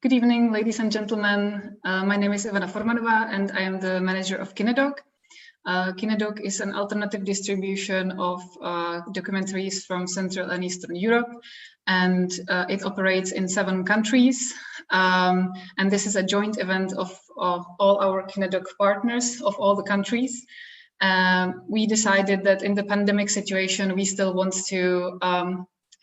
Good evening, ladies and gentlemen. My name is Ivana Formanova, and I am the manager of KineDok. KineDok is an alternative distribution of documentaries from Central and Eastern Europe, and it operates in 7 countries. And this is a joint event of all our KineDok partners of all the countries. We decided that in the pandemic situation, we still want to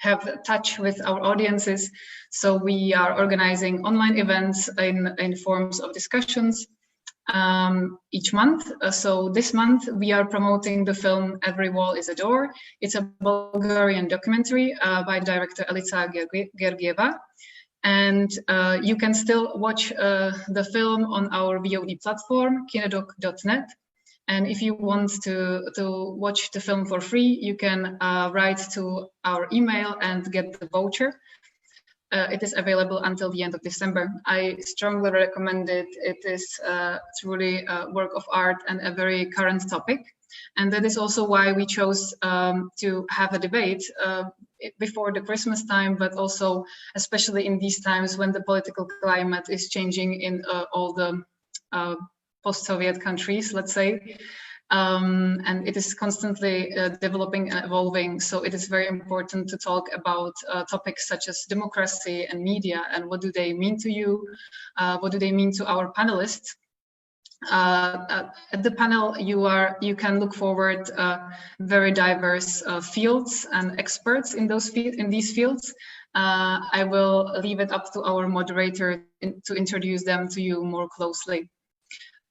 have touch with our audiences. So we are organizing online events in forms of discussions each month. So this month we are promoting the film Every Wall is a Door. It's a Bulgarian documentary by director Elitza Gueorguieva. And you can still watch the film on our VOD platform, KineDok.net. And if you want to watch the film for free, you can write to our email and get the voucher. It is available until the end of December. I strongly recommend it. It is truly a work of art and a very current topic. And that is also why we chose to have a debate before the Christmas time, but also especially in these times when the political climate is changing in all the post-Soviet countries, let's say, and it is constantly developing and evolving. So it is very important to talk about topics such as democracy and media, and what do they mean to you? What do they mean to our panelists? At the panel, you can look forward very diverse fields and experts in these fields. I will leave it up to our moderator to introduce them to you more closely.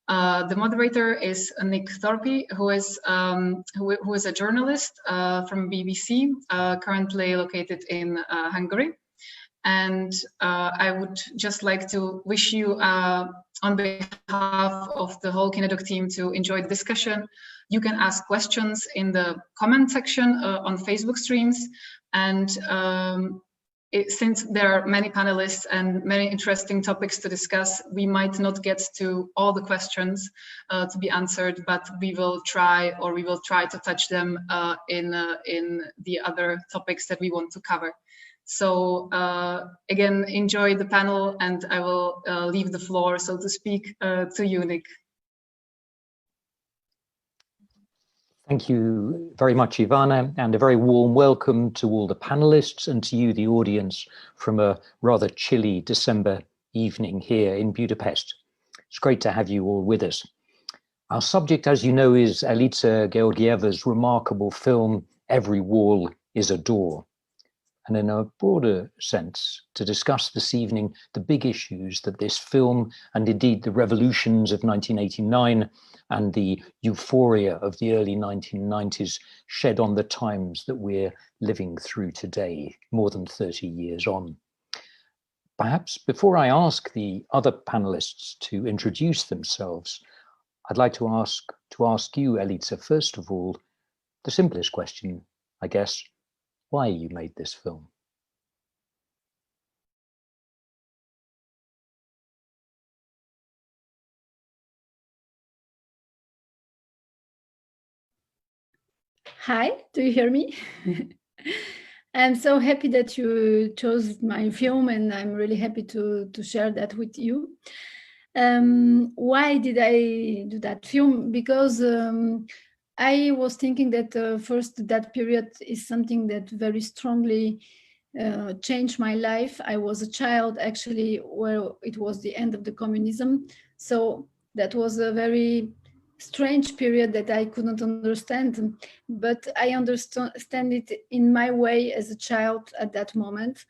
The moderator is Nick Thorpe, who is a journalist from BBC, currently located in Hungary. And I would just like to wish you, on behalf of the whole KineDok team, to enjoy the discussion. You can ask questions in the comment section on Facebook streams. And since there are many panelists and many interesting topics to discuss, we might not get to all the questions to be answered, but we will try to touch them in the other topics that we want to cover. So again, enjoy the panel, and I will leave the floor, so to speak, to you, Nick. Thank you very much, Ivana, and a very warm welcome to all the panelists and to you, the audience, from a rather chilly December evening here in Budapest. It's great to have you all with us. Our subject, as you know, is Elitza Gueorguieva's remarkable film, Every Wall is a Door. And in a broader sense, to discuss this evening the big issues that this film, and indeed the revolutions of 1989 and the euphoria of the early 1990s, shed on the times that we're living through today, more than 30 years on. Perhaps before I ask the other panelists to introduce themselves, I'd like to ask you, Elitza, first of all, the simplest question, I guess: why you made this film? Hi, do you hear me? I'm so happy that you chose my film, and I'm really happy to share that with you. Why did I do that film? Because I was thinking that first, that period is something that very strongly changed my life. I was a child, actually, where it was the end of the communism. So that was a very strange period that I could not understand, but I understand it in my way as a child at that moment.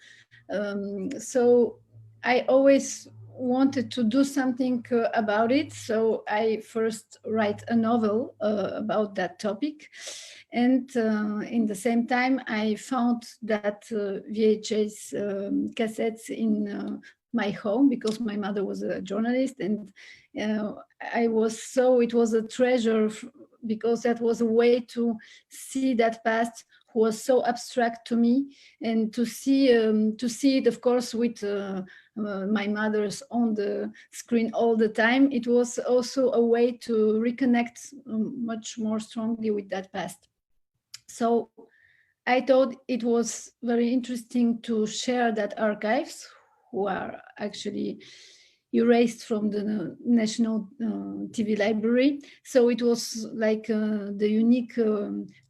So I always wanted to do something about it. So I first write a novel about that topic. And in the same time, I found that VHS cassettes in my home, because my mother was a journalist, and it was a treasure, because that was a way to see that past who was so abstract to me, and to see it, of course, with my mother's on the screen all the time. It was also a way to reconnect much more strongly with that past. So I thought it was very interesting to share that archives, who are actually erased from the national TV library. So it was like the unique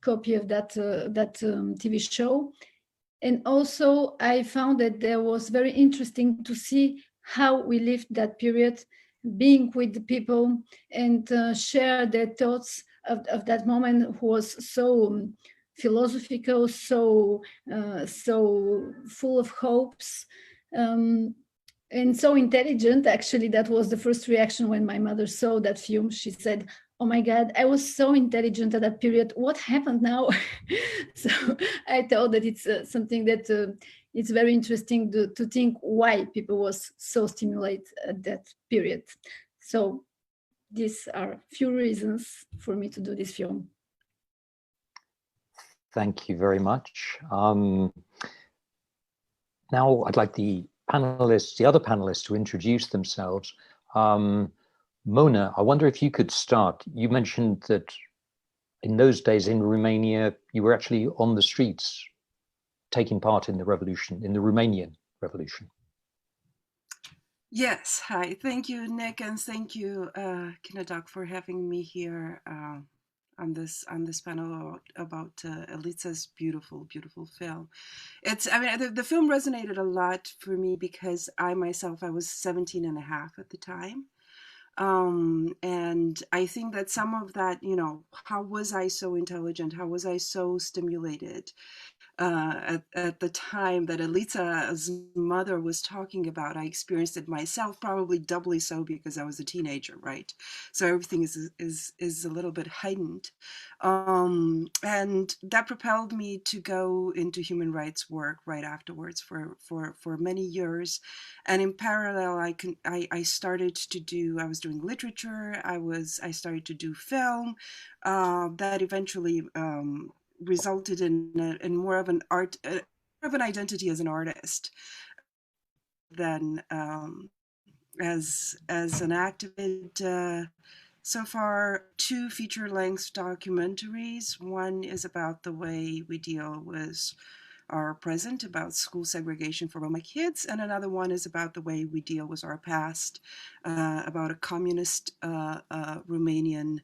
copy of that TV show. And also I found that there was very interesting to see how we lived that period, being with the people and share their thoughts of that moment, who was so philosophical, so full of hopes, and so intelligent. Actually, that was the first reaction when my mother saw that film. She said, "Oh my God, I was so intelligent at that period. What happened now?" So I thought that it's something that it's very interesting to think why people was so stimulated at that period. So these are few reasons for me to do this film. Thank you very much. Now I'd like the other panelists to introduce themselves. Mona, I wonder if you could start. You mentioned that in those days in Romania, you were actually on the streets taking part in the revolution, in the Romanian revolution. Yes, hi. Thank you, Nick, and thank you, KineDok, for having me here on this panel about Elitza's beautiful film. The film resonated a lot for me because I was 17 and a half at the time. And I think that some of that, how was I so intelligent? How was I so stimulated at the time that Elitza's mother was talking about? I experienced it myself, probably doubly so because I was a teenager, right? So everything is a little bit heightened. And that propelled me to go into human rights work right afterwards for many years. And in parallel, I started to do, I was doing literature, I started to do film, that eventually resulted in more of an identity as an artist than as an activist. So far, 2 feature-length documentaries. One is about the way we deal with our present, about school segregation for Roma kids, and another one is about the way we deal with our past, about a communist Romanian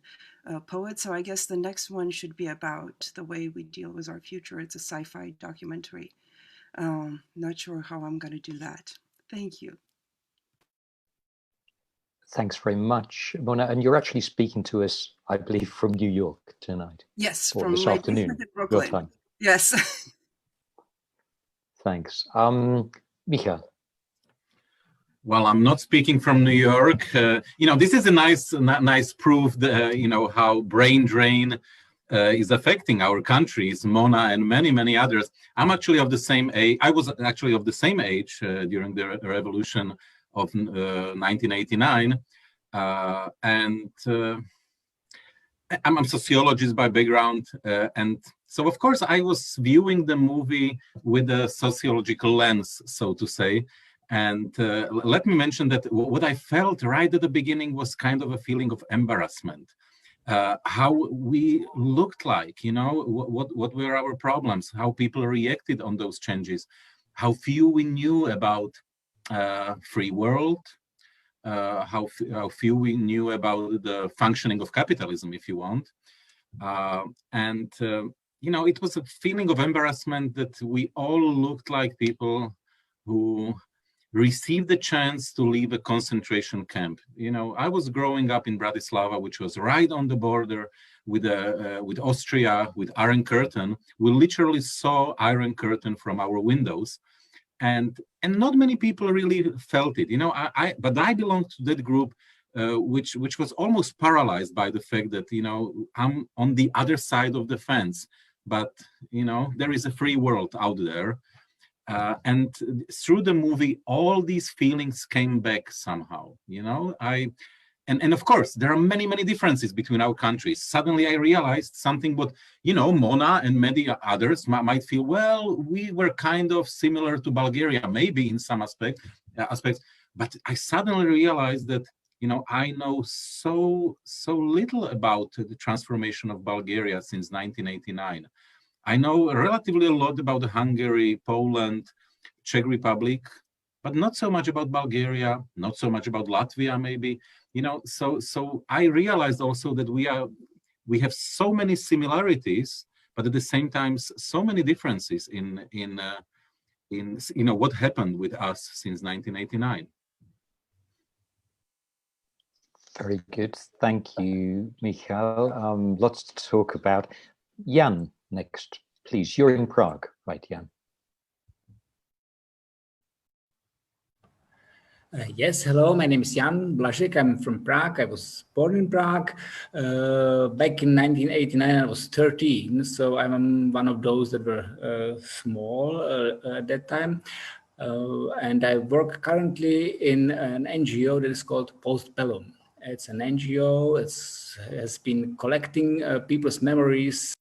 poet. So I guess the next one should be about the way we deal with our future. It's a sci-fi documentary. Not sure how I'm going to do that. Thank you. Thanks very much, Mona. And you're actually speaking to us, I believe, from New York tonight. Yes, or from this afternoon, Brooklyn. your time. Yes. Thanks. Michal. Well, I'm not speaking from New York. This is a nice proof that, how brain drain is affecting our countries, Mona and many others. I'm actually of the same age. I was actually of the same age during the revolution of 1989. And I'm a sociologist by background. And so, of course, I was viewing the movie with a sociological lens, so to say. And let me mention that what I felt right at the beginning was kind of a feeling of embarrassment. How we looked like, what were our problems, how people reacted on those changes, how few we knew about free world, how few we knew about the functioning of capitalism, if you want. It was a feeling of embarrassment that we all looked like people who received the chance to leave a concentration camp. I was growing up in Bratislava, which was right on the border with Austria, with Iron Curtain. We literally saw Iron Curtain from our windows, and not many people really felt it. But I belonged to that group which was almost paralyzed by the fact that I'm on the other side of the fence, but there is a free world out there. And through the movie, all these feelings came back somehow, and of course, there are many differences between our countries. Suddenly I realized something what, Mona and many others might feel, well, we were kind of similar to Bulgaria, maybe in some aspects, but I suddenly realized that, I know so little about the transformation of Bulgaria since 1989. I know relatively a lot about Hungary, Poland, Czech Republic, but not so much about Bulgaria, not so much about Latvia, maybe. So I realized also that we have so many similarities, but at the same time so many differences in what happened with us since 1989. Very good, thank you, Michal. Lots to talk about. Jan, next, please. You're in Prague, right, Jan? Yes, hello, my name is Jan Blažek. I'm from Prague. I was born in Prague. Back in 1989, I was 13, so I'm one of those that were small at that time. And I work currently in an NGO that is called Bellum. It's an NGO, it has been collecting people's memories.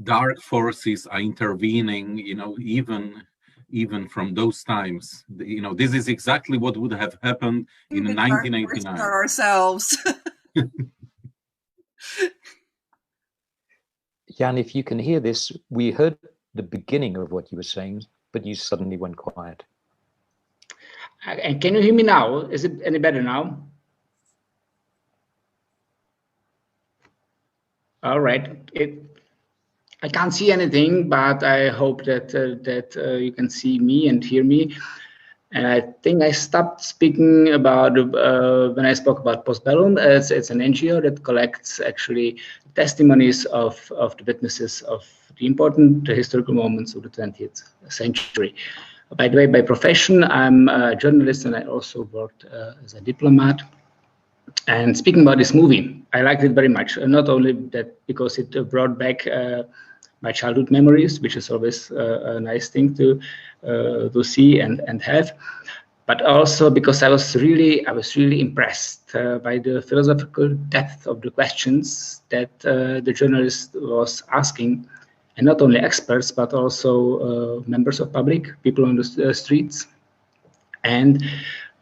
Dark forces are intervening, even from those times. This is exactly what would have happened in 1989. For ourselves. Jan, if you can hear this, we heard the beginning of what you were saying, but you suddenly went quiet. And can you hear me now? Is it any better now? All right. I can't see anything, but I hope that you can see me and hear me. And I think I stopped speaking about when I spoke about Postbellum. It's an NGO that collects actually testimonies of the witnesses of the important historical moments of the 20th century. By the way, by profession, I'm a journalist, and I also worked as a diplomat. And speaking about this movie, I liked it very much. Not only that because it brought back my childhood memories, which is always a nice thing to see and have, but also because I was really impressed by the philosophical depth of the questions that the journalist was asking, and not only experts but also members of public, people on the streets, and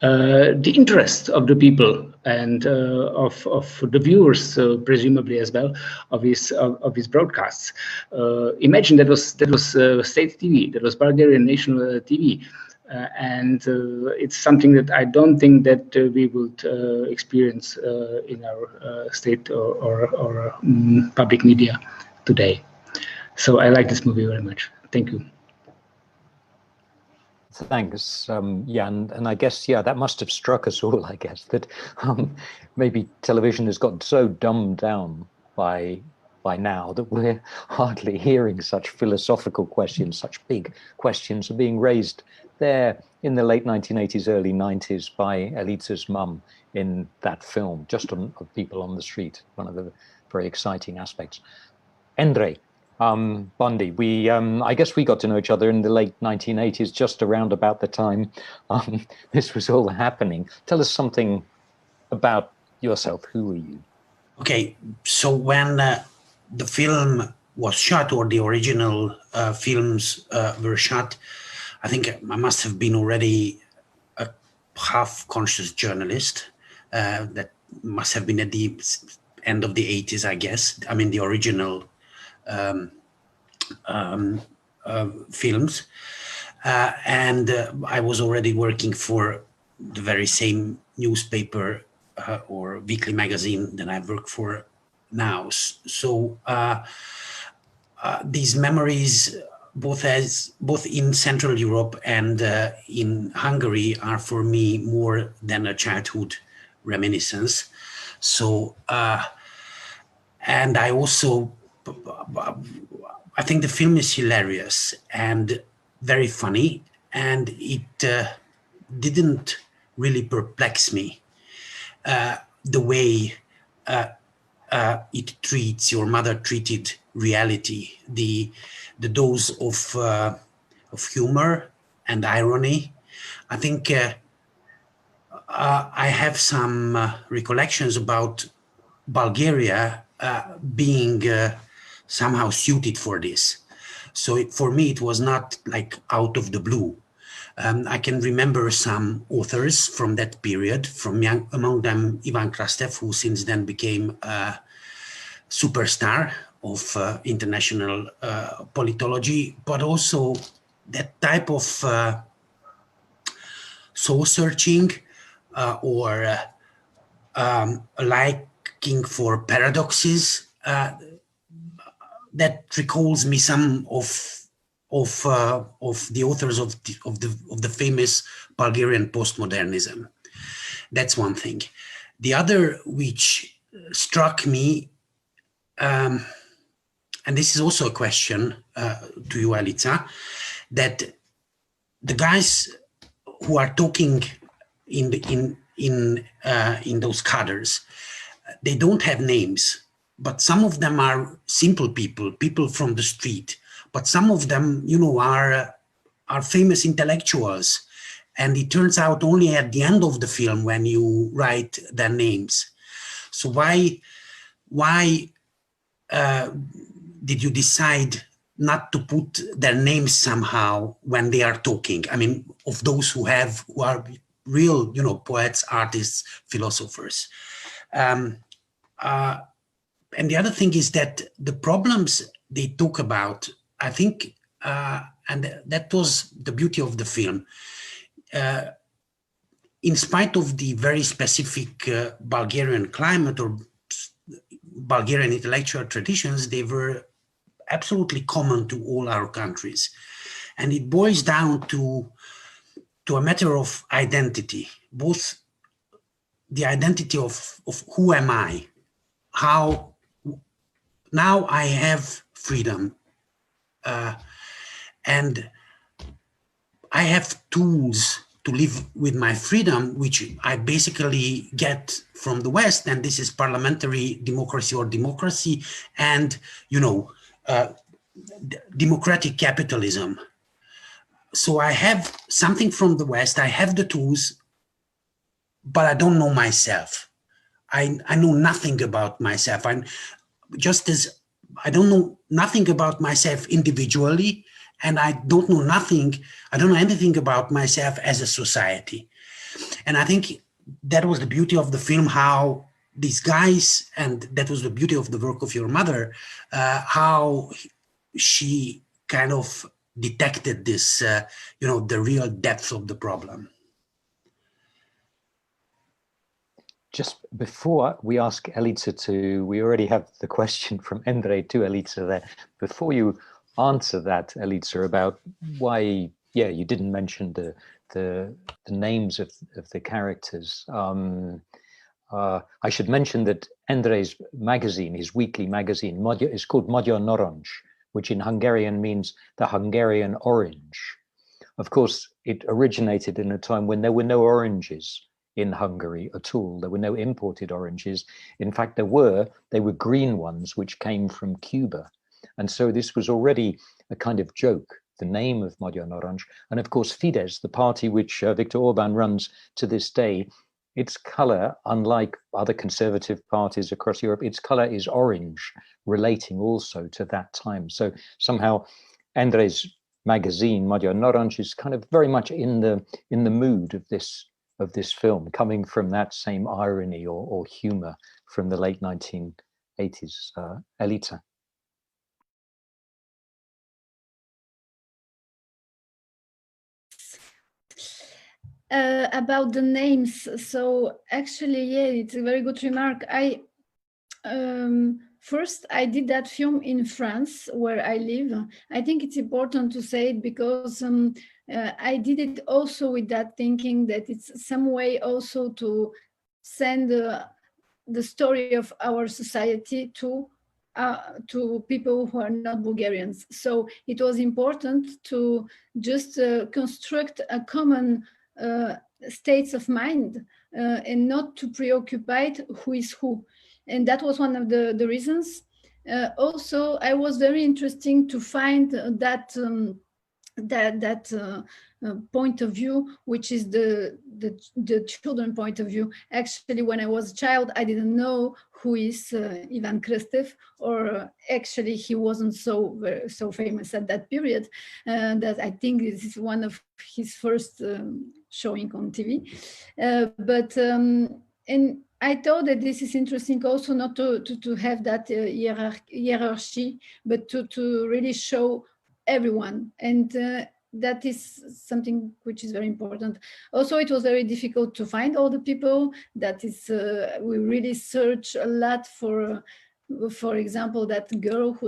the interest of the people and of the viewers, presumably as well, of his broadcasts. Imagine that was state TV, that was Bulgarian national TV, and it's something that I don't think that we would experience in our state or public media today. So I like this movie very much. Thank you. Thanks, Jan. And I guess, yeah, that must have struck us all, I guess, that maybe television has gotten so dumbed down by now that we're hardly hearing such philosophical questions, such big questions are being raised there in the late 1980s, early 90s by Elitza's mum in that film, just of people on the street, one of the very exciting aspects. Endre, Bondi, I guess we got to know each other in the late 1980s, just around about the time this was all happening. Tell us something about yourself. Who are you? Okay, so when the film was shot, or the original films were shot, I think I must have been already a half-conscious journalist. That must have been at the end of the 80s, I guess. I mean, the original films, and I was already working for the very same newspaper or weekly magazine that I work for now. So these memories, both in Central Europe and in Hungary, are for me more than a childhood reminiscence. So and I also, I think the film is hilarious and very funny, and it didn't really perplex me the way it treats, your mother treated reality, the dose of humor and irony. I think I have some recollections about Bulgaria being somehow suited for this. So for me, it was not like out of the blue. I can remember some authors from that period, among them Ivan Krastev, who since then became a superstar of international politology, but also that type of soul searching or liking for paradoxes that recalls me some of the authors of the famous Bulgarian postmodernism. That's one thing. The other, which struck me, and this is also a question to you, Elitza, that the guys who are talking in those cadres, they don't have names, but some of them are simple people from the street. But some of them, you know, are famous intellectuals, and it turns out only at the end of the film when you write their names. So why did you decide not to put their names somehow when they are talking? I mean, of those who are real, you know, poets, artists, philosophers. And the other thing is that the problems they talk about, I think, and that was the beauty of the film. In spite of the very specific Bulgarian climate or Bulgarian intellectual traditions, they were absolutely common to all our countries. And it boils down to a matter of identity, both the identity of who am I, how now I have freedom, and I have tools to live with my freedom, which I basically get from the West, and this is parliamentary democracy or democracy, and, you know, democratic capitalism. So I have something from the West, I have the tools, but I don't know myself. I know nothing about myself. I don't know nothing about myself individually, and I don't know anything about myself as a society. And I think that was the beauty of the film, how these guys, and that was the beauty of the work of your mother, how she kind of detected this, you know, the real depth of the problem. Just before we ask Elitza we already have the question from Endre to Elitza there. Before you answer that, Elitza, about why, you didn't mention the names of the characters. I should mention that Endre's magazine, his weekly magazine, is called Magyar Narancs, which in Hungarian means the Hungarian orange. Of course, it originated in a time when there were no oranges in Hungary at all. There were no imported oranges. In fact, they were green ones, which came from Cuba. And so this was already a kind of joke, the name of Magyar Narancs. And of course, Fidesz, the party which Viktor Orban runs to this day, its color, unlike other conservative parties across Europe, its color is orange, relating also to that time. So somehow Endre's magazine, Magyar Narancs, is kind of very much in the mood of this film, coming from that same irony or humor from the late 1980s. Elitza. About the names, so actually, it's a very good remark. First, I did that film in France, where I live. I think it's important to say it because I did it also with that thinking that it's some way also to send the story of our society to people who are not Bulgarians. So it was important to just construct a common states of mind and not to preoccupy who is who. And that was one of the reasons. Also, I was very interesting to find that point of view, which is the children point of view. Actually, when I was a child, I didn't know who is Ivan Krstev, or actually he wasn't so famous at that period. That I think this is one of his first showing on TV. And I thought that this is interesting also not to have that hierarchy, but to really show everyone, and that is something which is very important. Also, it was very difficult to find all the people. That is, we really search a lot for example, that girl who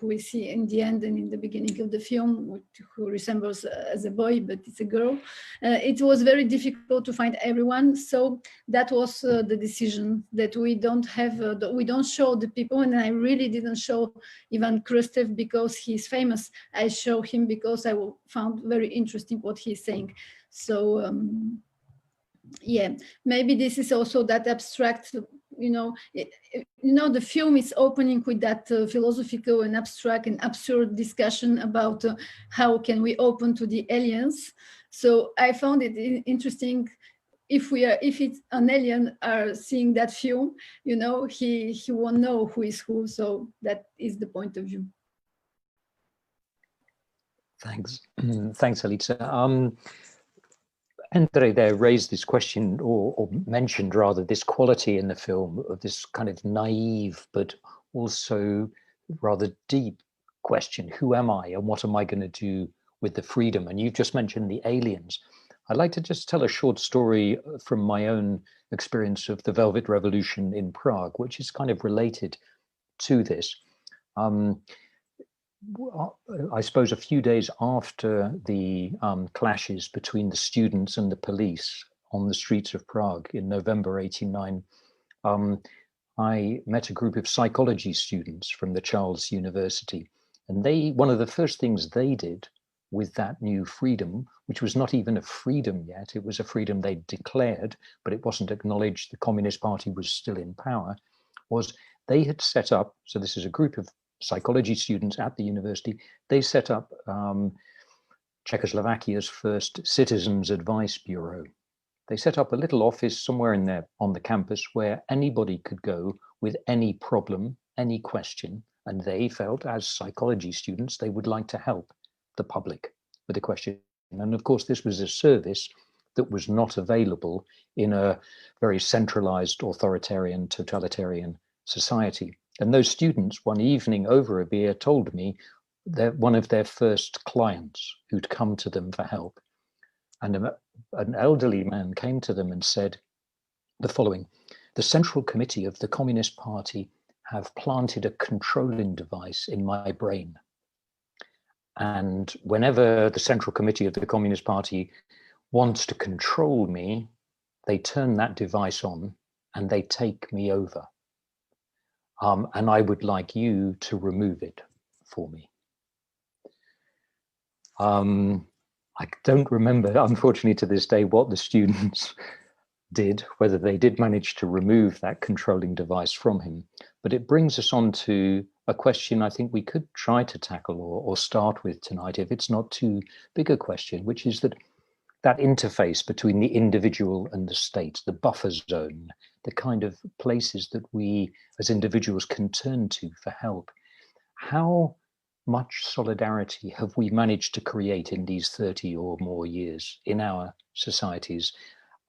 we see in the end and in the beginning of the film, who resembles as a boy, but it's a girl. It was very difficult to find everyone. So that was the decision, that we don't show the people. And I really didn't show Ivan Krstev because he's famous. I show him because I found very interesting what he's saying. So yeah, maybe this is also that abstract, the film is opening with that philosophical and abstract and absurd discussion about how can we open to the aliens. So I found it interesting. If it's an alien are seeing that film, he won't know who is who. So that is the point of view. Thanks, Elitza. Endre there raised this question, or mentioned rather, this quality in the film of this kind of naive but also rather deep question: who am I and what am I going to do with the freedom? And you've just mentioned the aliens. I'd like to just tell a short story from my own experience of the Velvet Revolution in Prague, which is kind of related to this. I suppose a few days after the clashes between the students and the police on the streets of Prague in November '89, I met a group of psychology students from the Charles University, and one of the first things they did with that new freedom, which was not even a freedom yet, it was a freedom they declared, but it wasn't acknowledged, the Communist Party was still in power, was they had set up, so this is a group of psychology students at the university, they set up Czechoslovakia's first Citizens Advice Bureau. They set up a little office somewhere in there on the campus where anybody could go with any problem, any question, and they felt, as psychology students, they would like to help the public with a question. And of course, this was a service that was not available in a very centralized, authoritarian, totalitarian society. And those students, one evening over a beer, told me that one of their first clients who'd come to them for help, and an elderly man came to them and said the following: the Central Committee of the Communist Party have planted a controlling device in my brain. And whenever the Central Committee of the Communist Party wants to control me, they turn that device on and they take me over. And I would like you to remove it for me. I don't remember, unfortunately, to this day, what the students did, whether they did manage to remove that controlling device from him. But it brings us on to a question I think we could try to tackle or start with tonight, if it's not too big a question, which is that interface between the individual and the state, the buffer zone, the kind of places that we as individuals can turn to for help. How much solidarity have we managed to create in these 30 or more years in our societies?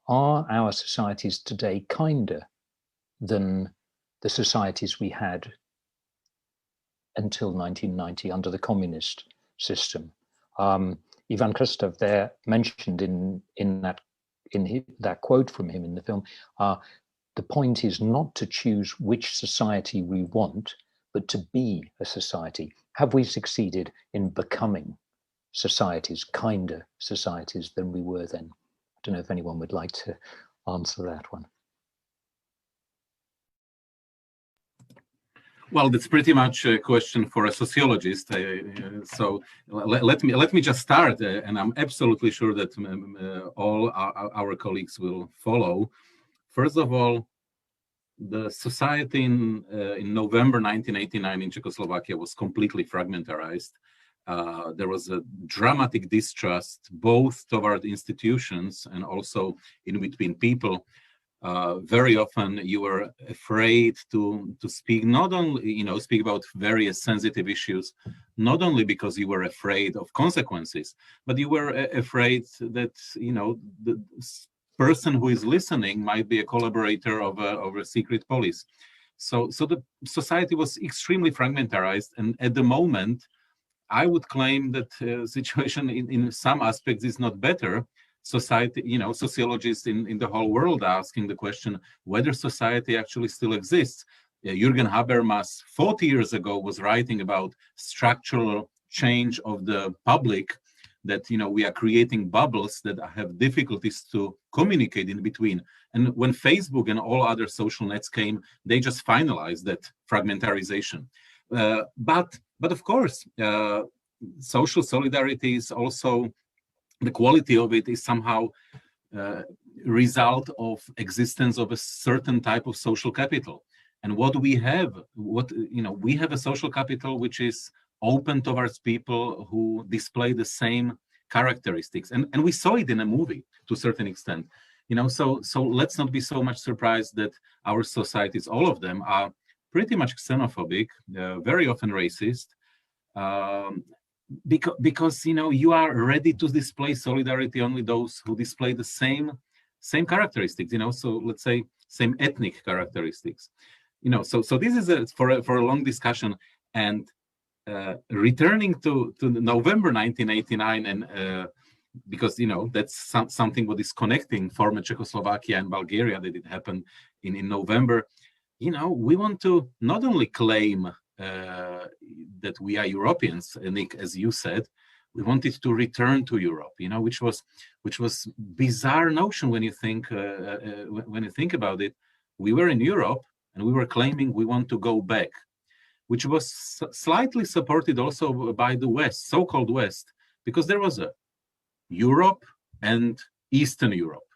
Are our societies today kinder than the societies we had until 1990 under the communist system? Ivan Krstev there mentioned in that quote from him in the film, the point is not to choose which society we want, but to be a society. Have we succeeded in becoming societies, kinder societies than we were then? I don't know if anyone would like to answer that one. Well, that's pretty much a question for a sociologist. So let me just start, and I'm absolutely sure that all our colleagues will follow. First of all, the society in November 1989 in Czechoslovakia was completely fragmentarized. There was a dramatic distrust, both toward institutions and also in between people. Very often you were afraid to speak, not only, speak about various sensitive issues, not only because you were afraid of consequences, but you were afraid that, the person who is listening might be a collaborator of a secret police. So the society was extremely fragmentarized, and at the moment, I would claim that the situation in some aspects is not better. Society, sociologists in the whole world are asking the question whether society actually still exists. Jürgen Habermas 40 years ago was writing about structural change of the public, that we are creating bubbles that have difficulties to communicate in between. And when Facebook and all other social nets came, they just finalized that fragmentarization. But of course, social solidarity is also, the quality of it is somehow result of existence of a certain type of social capital. And what we have, we have a social capital which is open towards people who display the same characteristics. And we saw it in a movie to a certain extent. So let's not be so much surprised that our societies, all of them, are pretty much xenophobic, very often racist, because you are ready to display solidarity only those who display the same characteristics. So let's say same ethnic characteristics. So this is for a long discussion. And returning to November 1989, and because that's something what is connecting former Czechoslovakia and Bulgaria, that it happened in November. We want to not only claim that we are Europeans, Nick, as you said, we wanted to return to Europe, which was bizarre notion when you think about it. We were in Europe and we were claiming we want to go back, which was slightly supported also by the West, so-called West, because there was a Europe and Eastern Europe,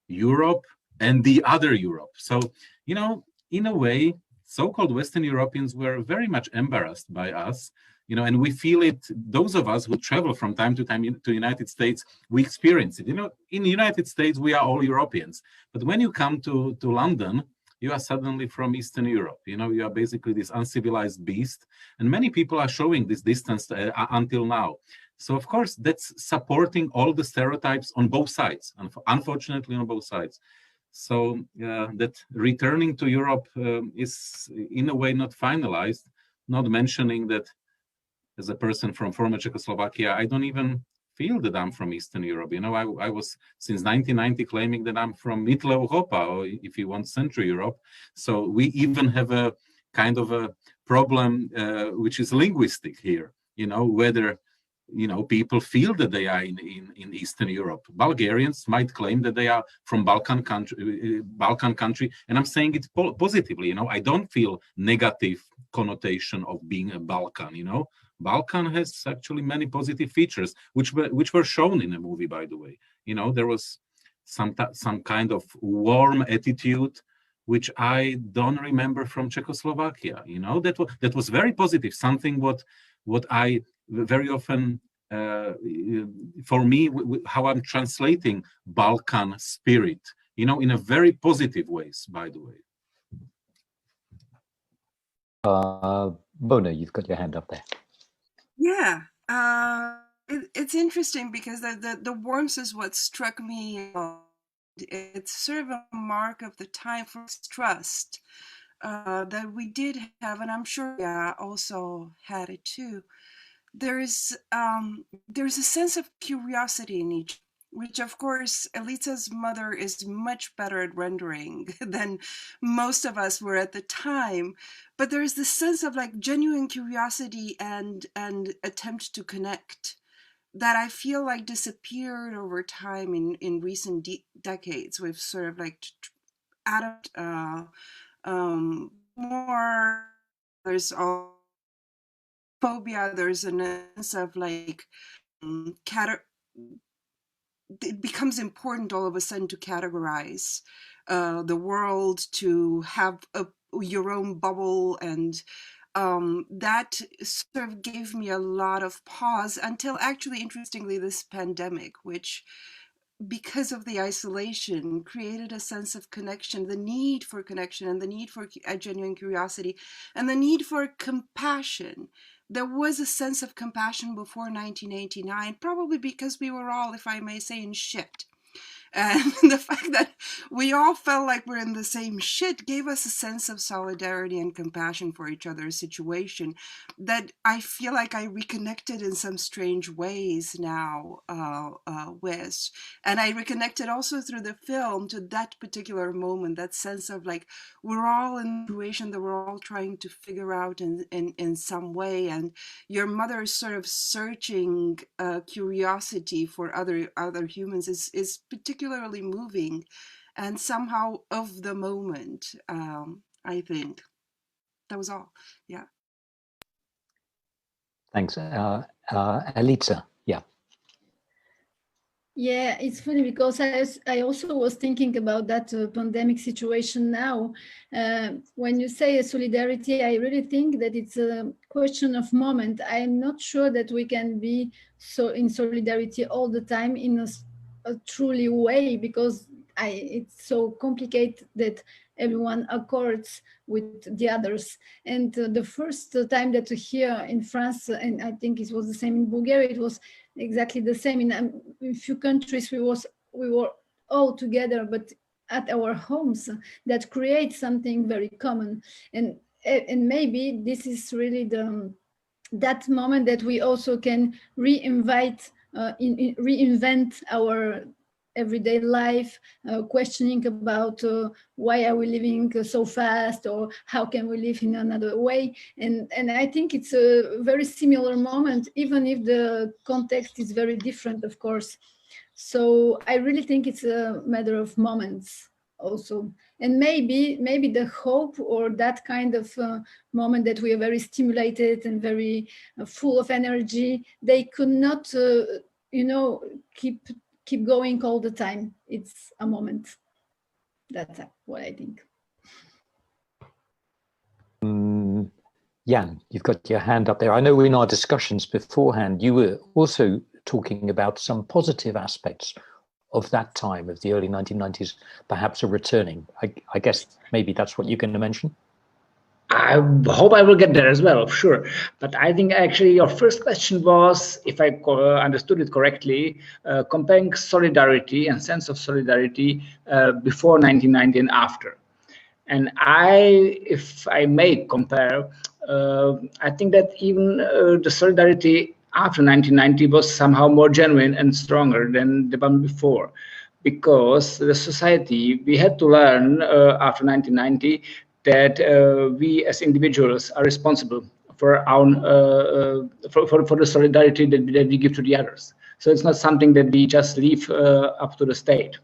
Europe and the other Europe. So, in a way, so-called Western Europeans were very much embarrassed by us, and we feel it. Those of us who travel from time to time to the United States, we experience it. In the United States, we are all Europeans. But when you come to London, you are suddenly from Eastern Europe. You are basically this uncivilized beast. And many people are showing this distance until now. So, of course, that's supporting all the stereotypes on both sides, unfortunately on both sides. So that returning to Europe is in a way not finalized, not mentioning that as a person from former Czechoslovakia, I don't even feel that I'm from Eastern Europe. I was since 1990 claiming that I'm from Mitteleuropa, or if you want, Central Europe. So we even have a kind of a problem which is linguistic here, whether people feel that they are in Eastern Europe. Bulgarians might claim that they are from Balkan country, and I'm saying it positively. I don't feel negative connotation of being a Balkan. Balkan has actually many positive features, which were shown in the movie, by the way. There was some kind of warm attitude, which I don't remember from Czechoslovakia. That was very positive. Something what I very often, for me, how I'm translating Balkan spirit, in a very positive ways, by the way. Bona, you've got your hand up there. Yeah, it's interesting because the warmth is what struck me. It's sort of a mark of the time for trust that we did have, and I'm sure also had it too. There's a sense of curiosity in each, which of course Elitza's mother is much better at rendering than most of us were at the time. But there's this sense of genuine curiosity and attempt to connect that I feel disappeared over time in recent decades. We've sort of added more. There's all phobia. There's a sense of it becomes important all of a sudden to categorize the world, to have your own bubble, and that sort of gave me a lot of pause until actually, interestingly, this pandemic, which, because of the isolation, created a sense of connection, the need for connection and the need for a genuine curiosity and the need for compassion. There was a sense of compassion before 1989, probably because we were all, if I may say, in shit. And the fact that we all felt like we're in the same shit gave us a sense of solidarity and compassion for each other's situation that I feel like I reconnected in some strange ways now with. And I reconnected also through the film to that particular moment, that sense of like, we're all in a situation that we're all trying to figure out in some way. And your mother's sort of searching curiosity for other humans is particularly moving and somehow of the moment. I think that was all. Yeah. Thanks. Elitza, yeah. Yeah, it's funny because I also was thinking about that pandemic situation now. When you say solidarity, I really think that it's a question of moment. I'm not sure that we can be so in solidarity all the time in a truly way, because it's so complicated that everyone accords with the others. And the first time that here in France, and I think it was the same in Bulgaria, it was exactly the same. In a few countries, we were all together, but at our homes. That creates something very common. And maybe this is really that moment that we also can reinvent our everyday life, questioning about why are we living so fast, or how can we live in another way. And I think it's a very similar moment, even if the context is very different, of course. So I really think it's a matter of moments also. And maybe the hope, or that kind of moment that we are very stimulated and very full of energy, they could not, keep going all the time. It's a moment. That's what I think. Jan, you've got your hand up there. I know in our discussions beforehand, you were also talking about some positive aspects of that time, of the early 1990s, perhaps are returning. I guess maybe that's what you're going to mention. I hope I will get there as well, sure. But I think actually your first question was, if I understood it correctly, comparing solidarity and sense of solidarity before 1990 and after. And if I may compare, I think that even the solidarity after 1990 was somehow more genuine and stronger than the one before, because the society, we had to learn after 1990 that we as individuals are responsible for our for the solidarity that we give to the others. So it's not something that we just leave up to the state.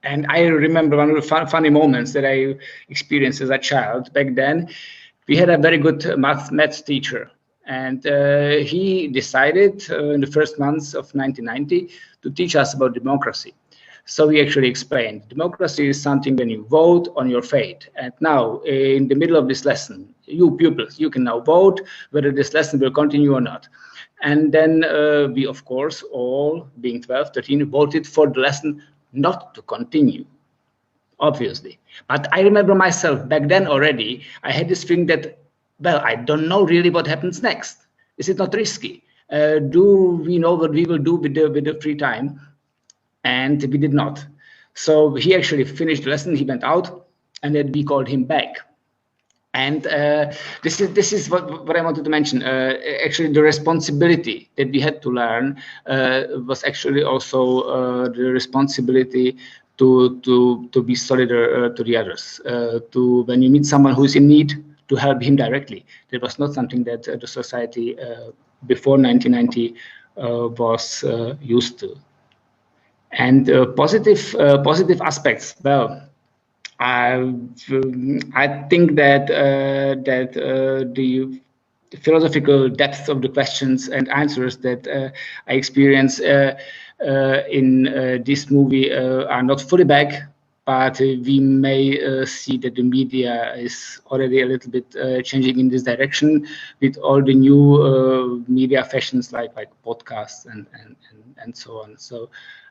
And I remember one of the funny moments that I experienced as a child. Back then, we had a very good maths teacher, and he decided in the first months of 1990 to teach us about democracy. So he actually explained, democracy is something when you vote on your fate. And now, in the middle of this lesson, you pupils, you can now vote whether this lesson will continue or not. And then we, of course, all being 12, 13, voted for the lesson not to continue, obviously. But I remember myself back then already, I had this feeling that, well, I don't know really what happens next. Is it not risky? Do we know what we will do with the free time? And we did not. So he actually finished the lesson, he went out, and then we called him back. And this is what I wanted to mention. Actually, the responsibility that we had to learn was actually also the responsibility to be solidar to the others. To when you meet someone who is in need, to help him directly. That was not something that the society before 1990 was used to. And positive aspects. Well, I think that the philosophical depth of the questions and answers that I experience in this movie are not fully back, but we may see that the media is already a little bit changing in this direction with all the new media fashions like podcasts and so on. So,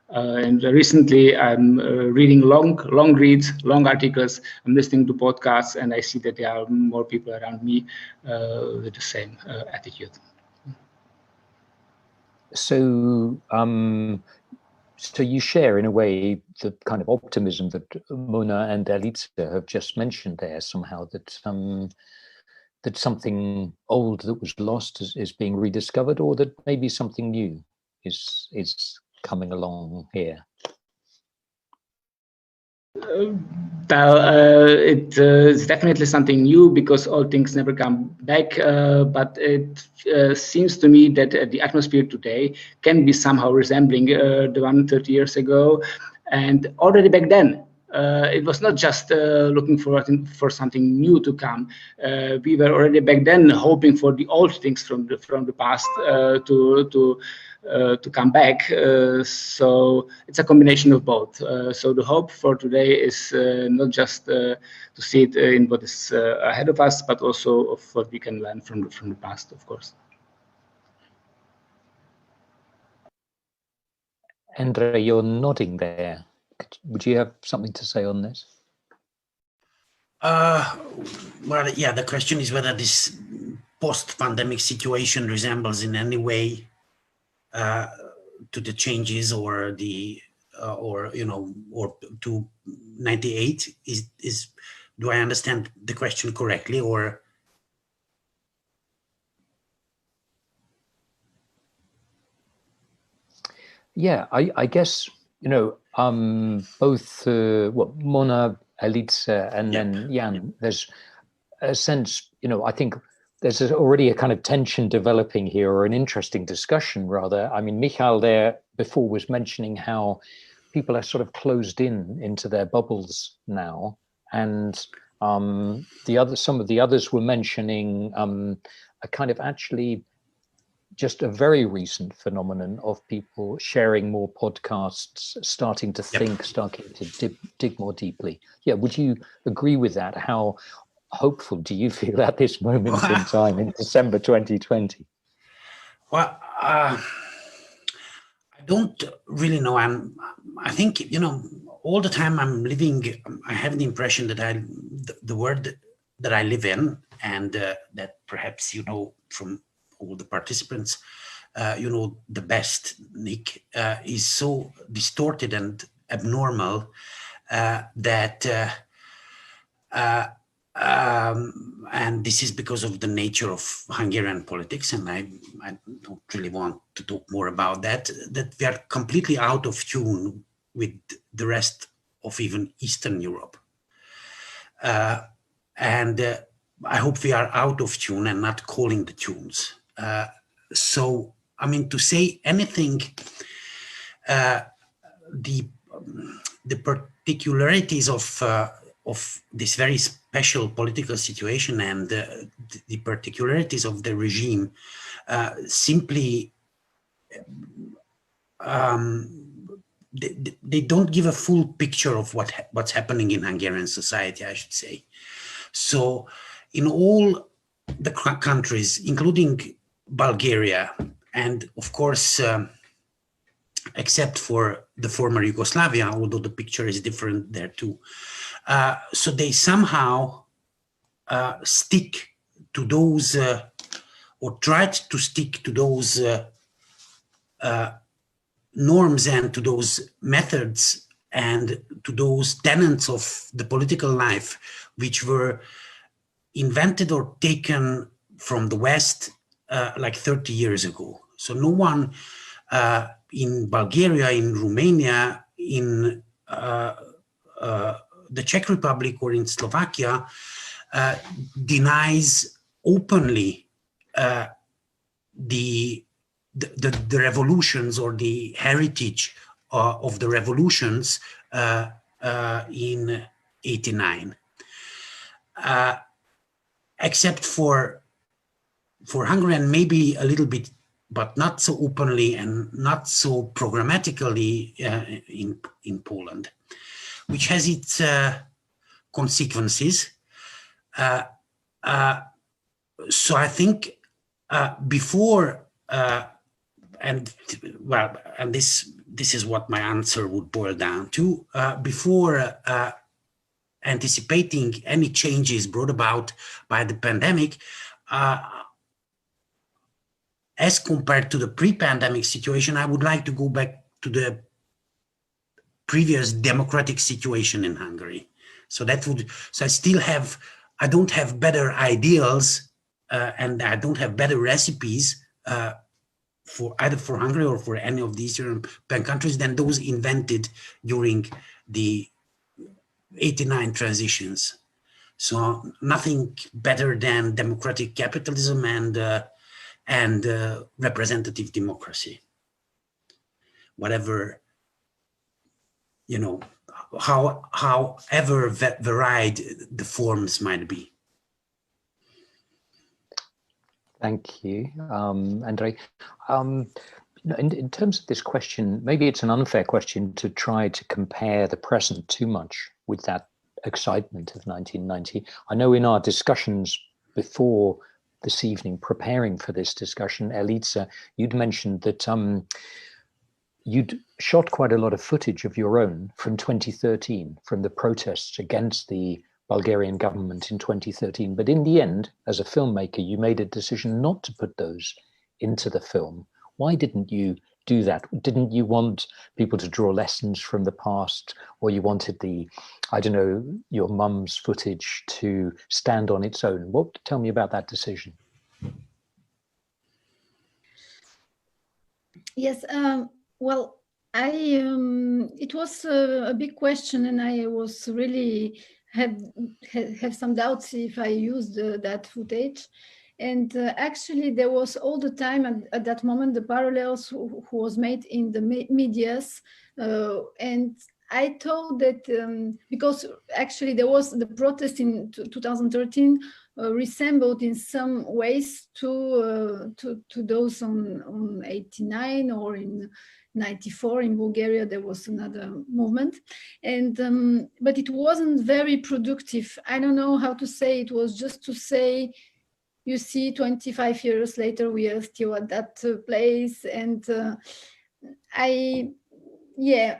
and recently I'm reading long reads, long articles. I'm listening to podcasts, and I see that there are more people around me with the same attitude. So, so you share, in a way, the kind of optimism that Mona and Elitza have just mentioned there somehow, that that something old that was lost is being rediscovered, or that maybe something new is coming along here. It's definitely something new, because all things never come back, but it seems to me that the atmosphere today can be somehow resembling the one 30 years ago. And already back then, it was not just looking for something new to come. We were already back then hoping for the old things from the past to come back. So it's a combination of both. So the hope for today is not just to see it in what is ahead of us, but also of what we can learn from the past, of course. Endre, you're nodding there. Would you have something to say on this? Well, yeah, the question is whether this post-pandemic situation resembles in any way to the changes or the or to 98. Is do I understand the question correctly, or? Yeah, I guess, both Mona, Elitza, and then Jan, there's a sense, I think there's already a kind of tension developing here, or an interesting discussion rather. I mean, Michal there before was mentioning how people are sort of closed into their bubbles now, and some of the others were mentioning a kind of actually just a very recent phenomenon of people sharing more podcasts, starting to think, starting to dig more deeply. Yeah, would you agree with that? How hopeful do you feel at this moment in time in December 2020? Well, I don't really know. I think, all the time I'm living, I have the impression that the world that I live in, and that perhaps, from all the participants, the best, Nick, is so distorted and abnormal that, and this is because of the nature of Hungarian politics, and I don't really want to talk more about that we are completely out of tune with the rest of even Eastern Europe. And I hope we are out of tune and not calling the tunes. So, I mean, to say anything, the particularities of this very special political situation and the particularities of the regime simply they don't give a full picture of what's happening in Hungarian society, I should say. So, in all the countries, including Bulgaria, and of course, except for the former Yugoslavia, although the picture is different there too. So they somehow stick to those, or tried to stick to those norms and to those methods and to those tenets of the political life, which were invented or taken from the West like 30 years ago. So no one in Bulgaria, in Romania, in the Czech Republic or in Slovakia denies openly the revolutions or the heritage of the revolutions in '89. Except for Hungary, and maybe a little bit, but not so openly and not so programmatically in Poland. which has its consequences. So I think before, and this is what my answer would boil down to, before anticipating any changes brought about by the pandemic, as compared to the pre-pandemic situation, I would like to go back to the previous democratic situation in Hungary. So I don't have better ideals and I don't have better recipes for either for Hungary or for any of these European countries than those invented during the 89 transitions. So nothing better than democratic capitalism and representative democracy. Whatever, however varied the forms might be. Thank you, Endre. In terms of this question, maybe it's an unfair question to try to compare the present too much with that excitement of 1990. I know in our discussions before this evening, preparing for this discussion, Elitza, you'd mentioned that you'd shot quite a lot of footage of your own from 2013, from the protests against the Bulgarian government in 2013. But in the end, as a filmmaker, you made a decision not to put those into the film. Why didn't you do that? Didn't you want people to draw lessons from the past, or you wanted your mum's footage to stand on its own? Tell me about that decision. Yes, well, it was a big question, and I was really have some doubts if I used that footage. And actually, there was all the time at that moment the parallels who was made in the medias, and I thought that because actually there was the protest in 2013 resembled in some ways to those on 89 or in 94 in Bulgaria. There was another movement, and but it wasn't very productive. I don't know how to say. It was just to say, you see, 25 years later, we are still at that place. And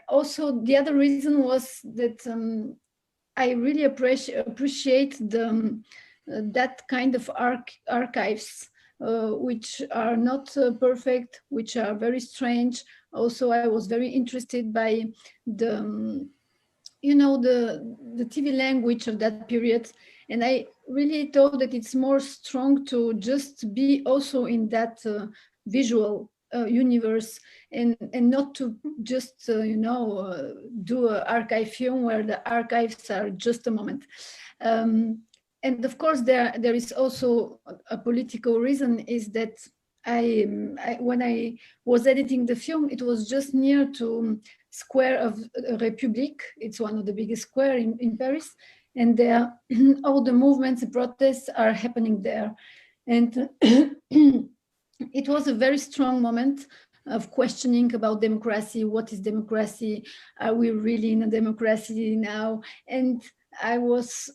also the other reason was that I really appreciate that kind of archives, which are not perfect, which are very strange. Also, I was very interested by the TV language of that period. And I really thought that it's more strong to just be also in that visual universe and not to just, do an archive film where the archives are just a moment. And of course, there is also a political reason, is that when I was editing the film, it was just near to Square of République. It's one of the biggest squares in Paris. And there, all the movements and protests are happening there. And it was a very strong moment of questioning about democracy. What is democracy? Are we really in a democracy now? And I was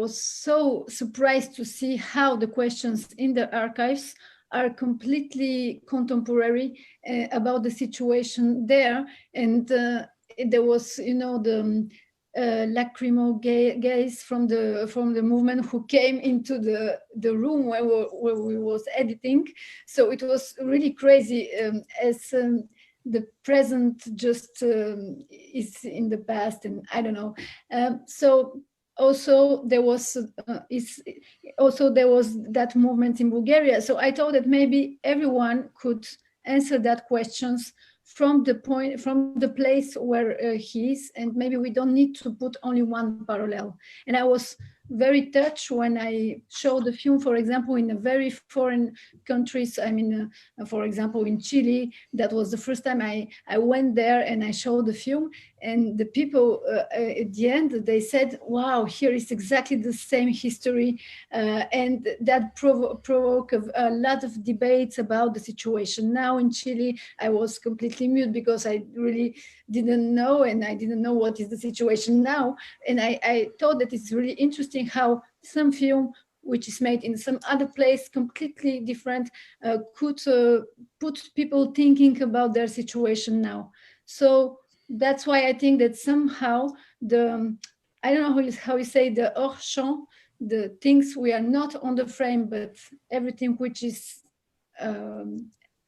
so surprised to see how the questions in the archives are completely contemporary about the situation there. And there was, the lacrimal gas from the movement who came into the room where we was editing. So it was really crazy, as the present just is in the past, and I don't know. So also there was that movement in Bulgaria. So I thought that maybe everyone could answer that questions from the place where he is, and maybe we don't need to put only one parallel. And I was very touched when I showed the film, for example, in a very foreign countries. I mean, for example, in Chile. That was the first time I went there and I showed the film, And the people at the end, they said, wow, here is exactly the same history. And that provoked a lot of debates about the situation now in Chile. I was completely mute because I really didn't know, and I didn't know what is the situation now. And I thought that it's really interesting how some film which is made in some other place, completely different, could put people thinking about their situation now. So that's why I think that somehow I don't know how you say, the hors champ, the things we are not on the frame, but everything which is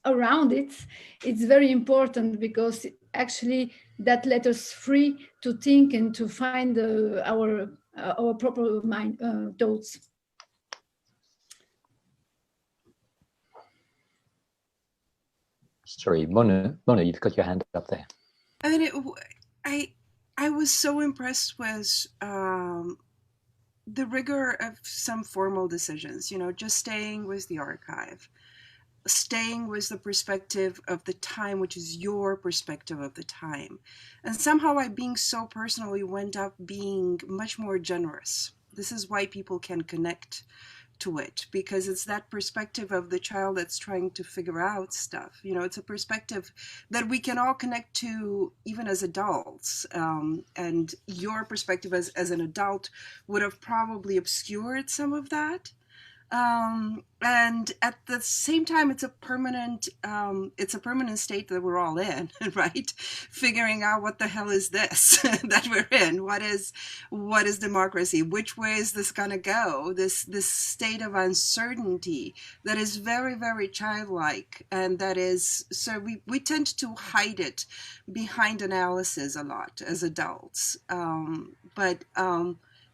around it, it's very important, because actually that let us free to think and to find our proper mind thoughts. Sorry, Mona, you've got your hand up there. I mean, I was so impressed with the rigor of some formal decisions, you know, just staying with the archive, staying with the perspective of the time, which is your perspective of the time. And somehow I, being so personal, you went up being much more generous. This is why people can connect to it, because it's that perspective of the child that's trying to figure out stuff. You know, it's a perspective that we can all connect to even as adults. And your perspective as an adult would have probably obscured some of that. And at the same time, it's a permanent state that we're all in, right? Figuring out what the hell is this that we're in? What is democracy? Which way is this gonna go? This state of uncertainty that is very, very childlike, and that is, so we tend to hide it behind analysis a lot as adults. But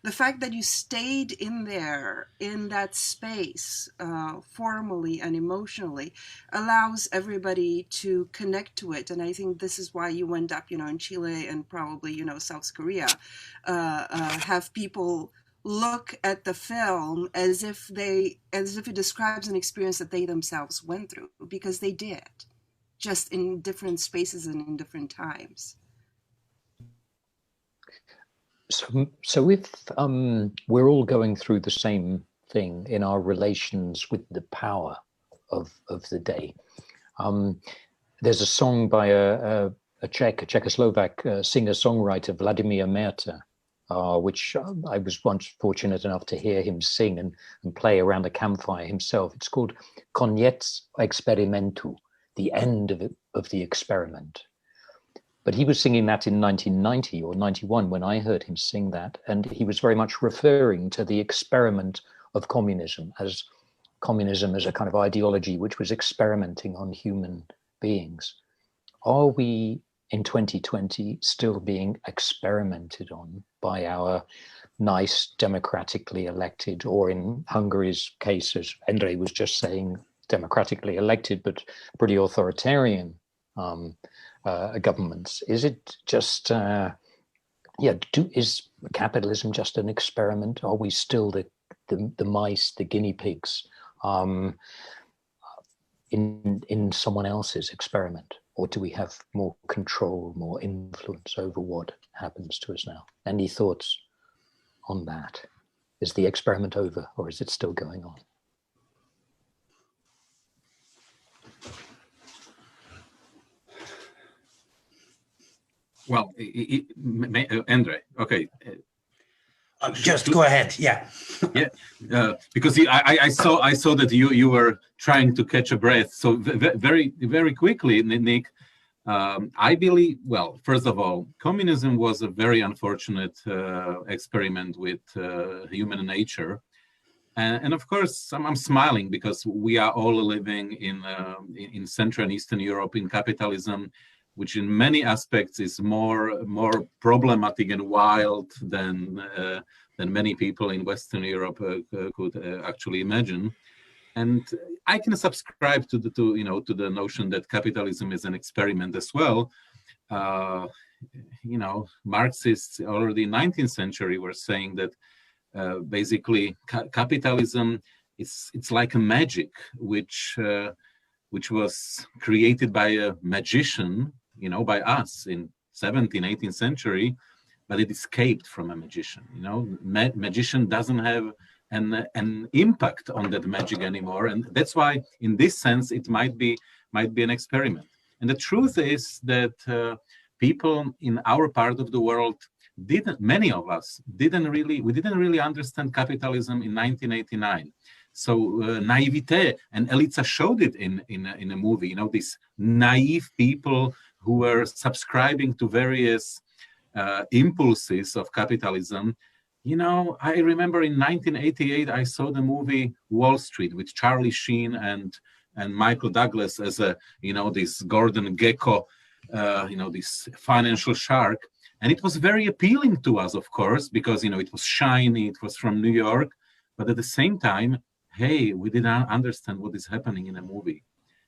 the fact that you stayed in there, in that space, formally and emotionally, allows everybody to connect to it. And I think this is why you went up, you know, in Chile and probably, you know, South Korea, have people look at the film as if it describes an experience that they themselves went through, because they did, just in different spaces and in different times. So if we're all going through the same thing in our relations with the power of the day, there's a song by a Czechoslovak singer-songwriter, Vladimir Merta, which I was once fortunate enough to hear him sing and play around a campfire himself. It's called Koniec experimentu, the end of the experiment. But he was singing that in 1990 or 91 when I heard him sing that. And he was very much referring to the experiment of communism as a kind of ideology which was experimenting on human beings. Are we in 2020 still being experimented on by our nice democratically elected, or in Hungary's case, as Endre was just saying, democratically elected, but pretty authoritarian governments? Is it just, is capitalism just an experiment? Are we still the mice, the guinea pigs in someone else's experiment? Or do we have more control, more influence over what happens to us now? Any thoughts on that? Is the experiment over, or is it still going on? Well, Endre, okay. Just go ahead. Yeah. Yeah, because I saw that you were trying to catch a breath. So very, very quickly, Nick, I believe, well, first of all, communism was a very unfortunate experiment with human nature. And of course, I'm smiling because we are all living in Central and Eastern Europe in capitalism, which in many aspects is more problematic and wild than many people in Western Europe could actually imagine. And I can subscribe to the notion that capitalism is an experiment as well. Marxists already in the 19th century were saying that basically capitalism it's like a magic which was created by a magician, by us in 17th, 18th century, but it escaped from a magician. You know, magician doesn't have an impact on that magic anymore, and that's why, in this sense, it might be an experiment. And the truth is that people in our part of the world many of us didn't really understand capitalism in 1989. So naivete, and Elitza showed it in a movie. You know, these naive people who were subscribing to various impulses of capitalism. You know, I remember in 1988 I saw the movie Wall Street with Charlie Sheen and Michael Douglas as this Gordon Gekko, this financial shark. And it was very appealing to us, of course, because, it was shiny, it was from New York. But at the same time, hey, we didn't understand what is happening in a movie.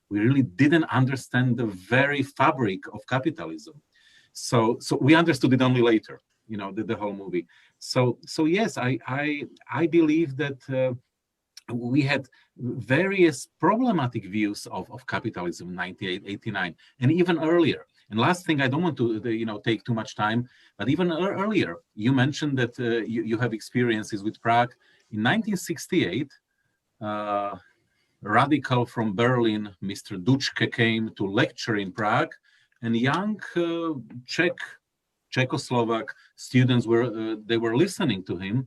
We really didn't understand the very fabric of capitalism. So we understood it only later, the whole movie. So yes, I believe that we had various problematic views of capitalism in 1989 and even earlier. And last thing, I don't want to take too much time, but even earlier, you mentioned that you have experiences with Prague. In 1968, radical from Berlin, Mr. Dučke, came to lecture in Prague, and young Czechoslovak students were listening to him,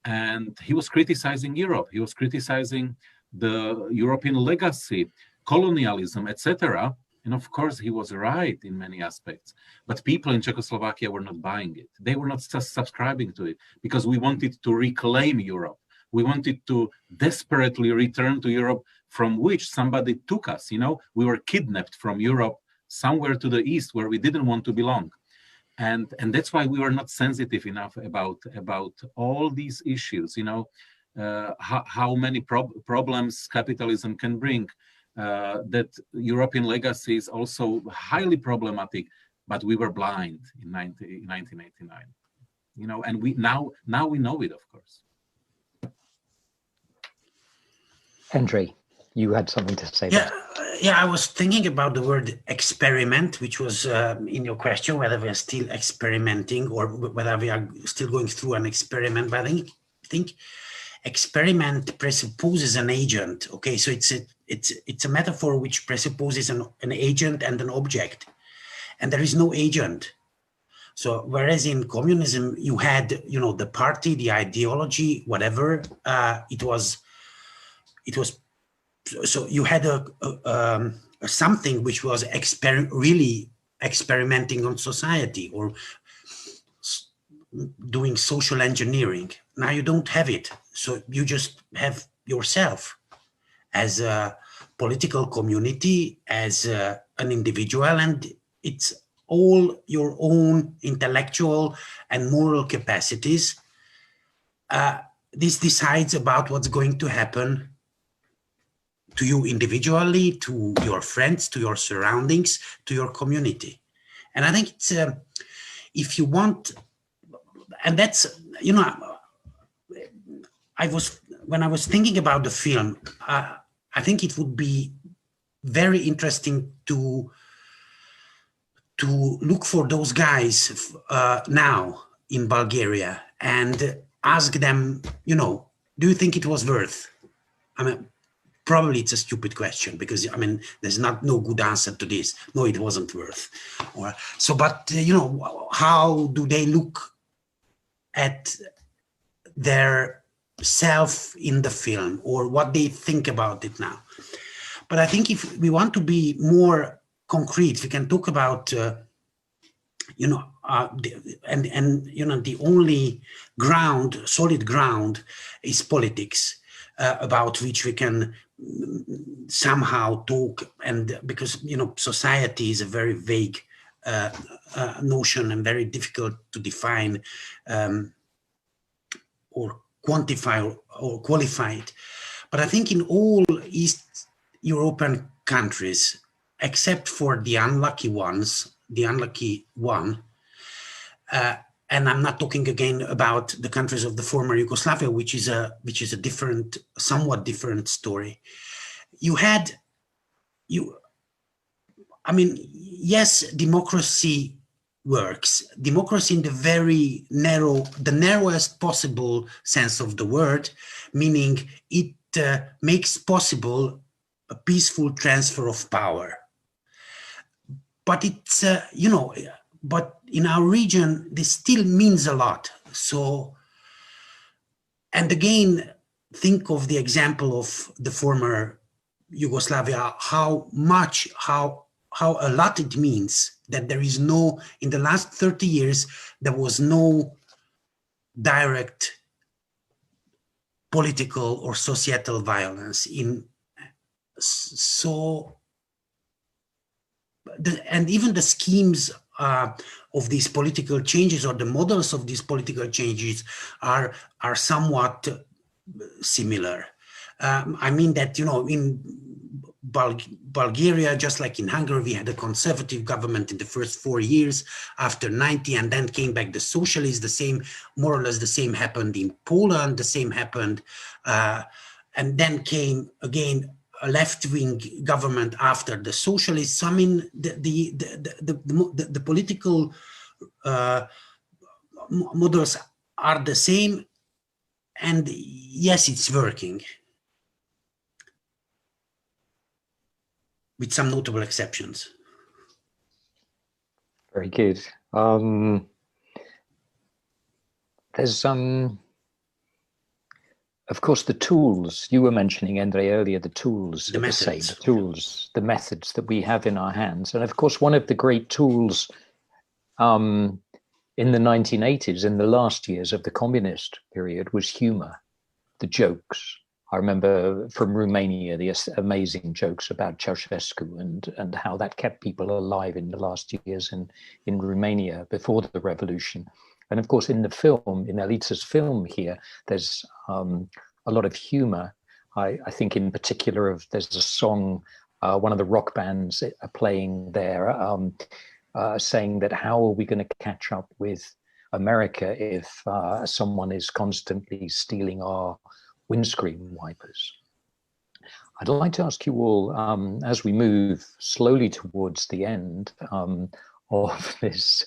and he was criticizing Europe. He was criticizing the European legacy, colonialism, etc. And of course, he was right in many aspects. But people in Czechoslovakia were not buying it. They were not subscribing to it because we wanted to reclaim Europe. We wanted to desperately return to Europe, from which somebody took us. We were kidnapped from Europe somewhere to the east where we didn't want to belong. And that's why we were not sensitive enough about all these issues, how many problems capitalism can bring. That European legacy is also highly problematic, but we were blind in 1989, and we now we know it, of course. Endre, you had something to say. Yeah, I was thinking about the word experiment, which was in your question, whether we are still experimenting or whether we are still going through an experiment. But I think experiment presupposes an agent. Okay, so it's a metaphor which presupposes an agent and an object, and there is no agent. So whereas in communism you had the party, the ideology, whatever, it was so you had a something which was really experimenting on society or doing social engineering. Now you don't have it, so you just have yourself as a political community, as an individual, and it's all your own intellectual and moral capacities. This decides about what's going to happen to you individually, to your friends, to your surroundings, to your community. And I think it's, if you want, and that's, when I was thinking about the film, I think it would be very interesting to look for those guys now in Bulgaria and ask them, do you think it was worth? I mean, probably it's a stupid question because, there's no good answer to this. No, it wasn't worth. But how do they look at their self in the film or what they think about it now? But I think if we want to be more concrete, we can talk about, the only solid ground is politics, about which we can somehow talk, and because society is a very vague notion and very difficult to define or quantify or qualify it. But I think in all East European countries, except for the unlucky one, and I'm not talking again about the countries of the former Yugoslavia, which is a different, somewhat different story. Yes, democracy works. Democracy in the very the narrowest possible sense of the word, meaning it makes possible a peaceful transfer of power. But it's, but in our region, this still means a lot. So, and again, think of the example of the former Yugoslavia, how a lot it means that there is no, in the last 30 years, there was no direct political or societal violence and even the schemes of these political changes or the models of these political changes are somewhat similar. I mean that, in Bulgaria, just like in Hungary, we had a conservative government in the first 4 years after 90, and then came back the socialists. The same, more or less the same happened in Poland, the same happened, and then came again a left-wing government after the socialists. I mean, the political models are the same, and yes, it's working, with some notable exceptions. Very good. There's of course, the tools you were mentioning, Endre, earlier, the tools, the methods that we have in our hands. And of course, one of the great tools in the 1980s, in the last years of the communist period, was humor, the jokes. I remember from Romania, the amazing jokes about Ceausescu and how that kept people alive in the last years in Romania before the revolution. And of course, in the film, in Elitza's film here, there's a lot of humor. I think in particular there's a song, one of the rock bands are playing there, saying that how are we going to catch up with America if someone is constantly stealing our windscreen wipers? I'd like to ask you all, as we move slowly towards the end of this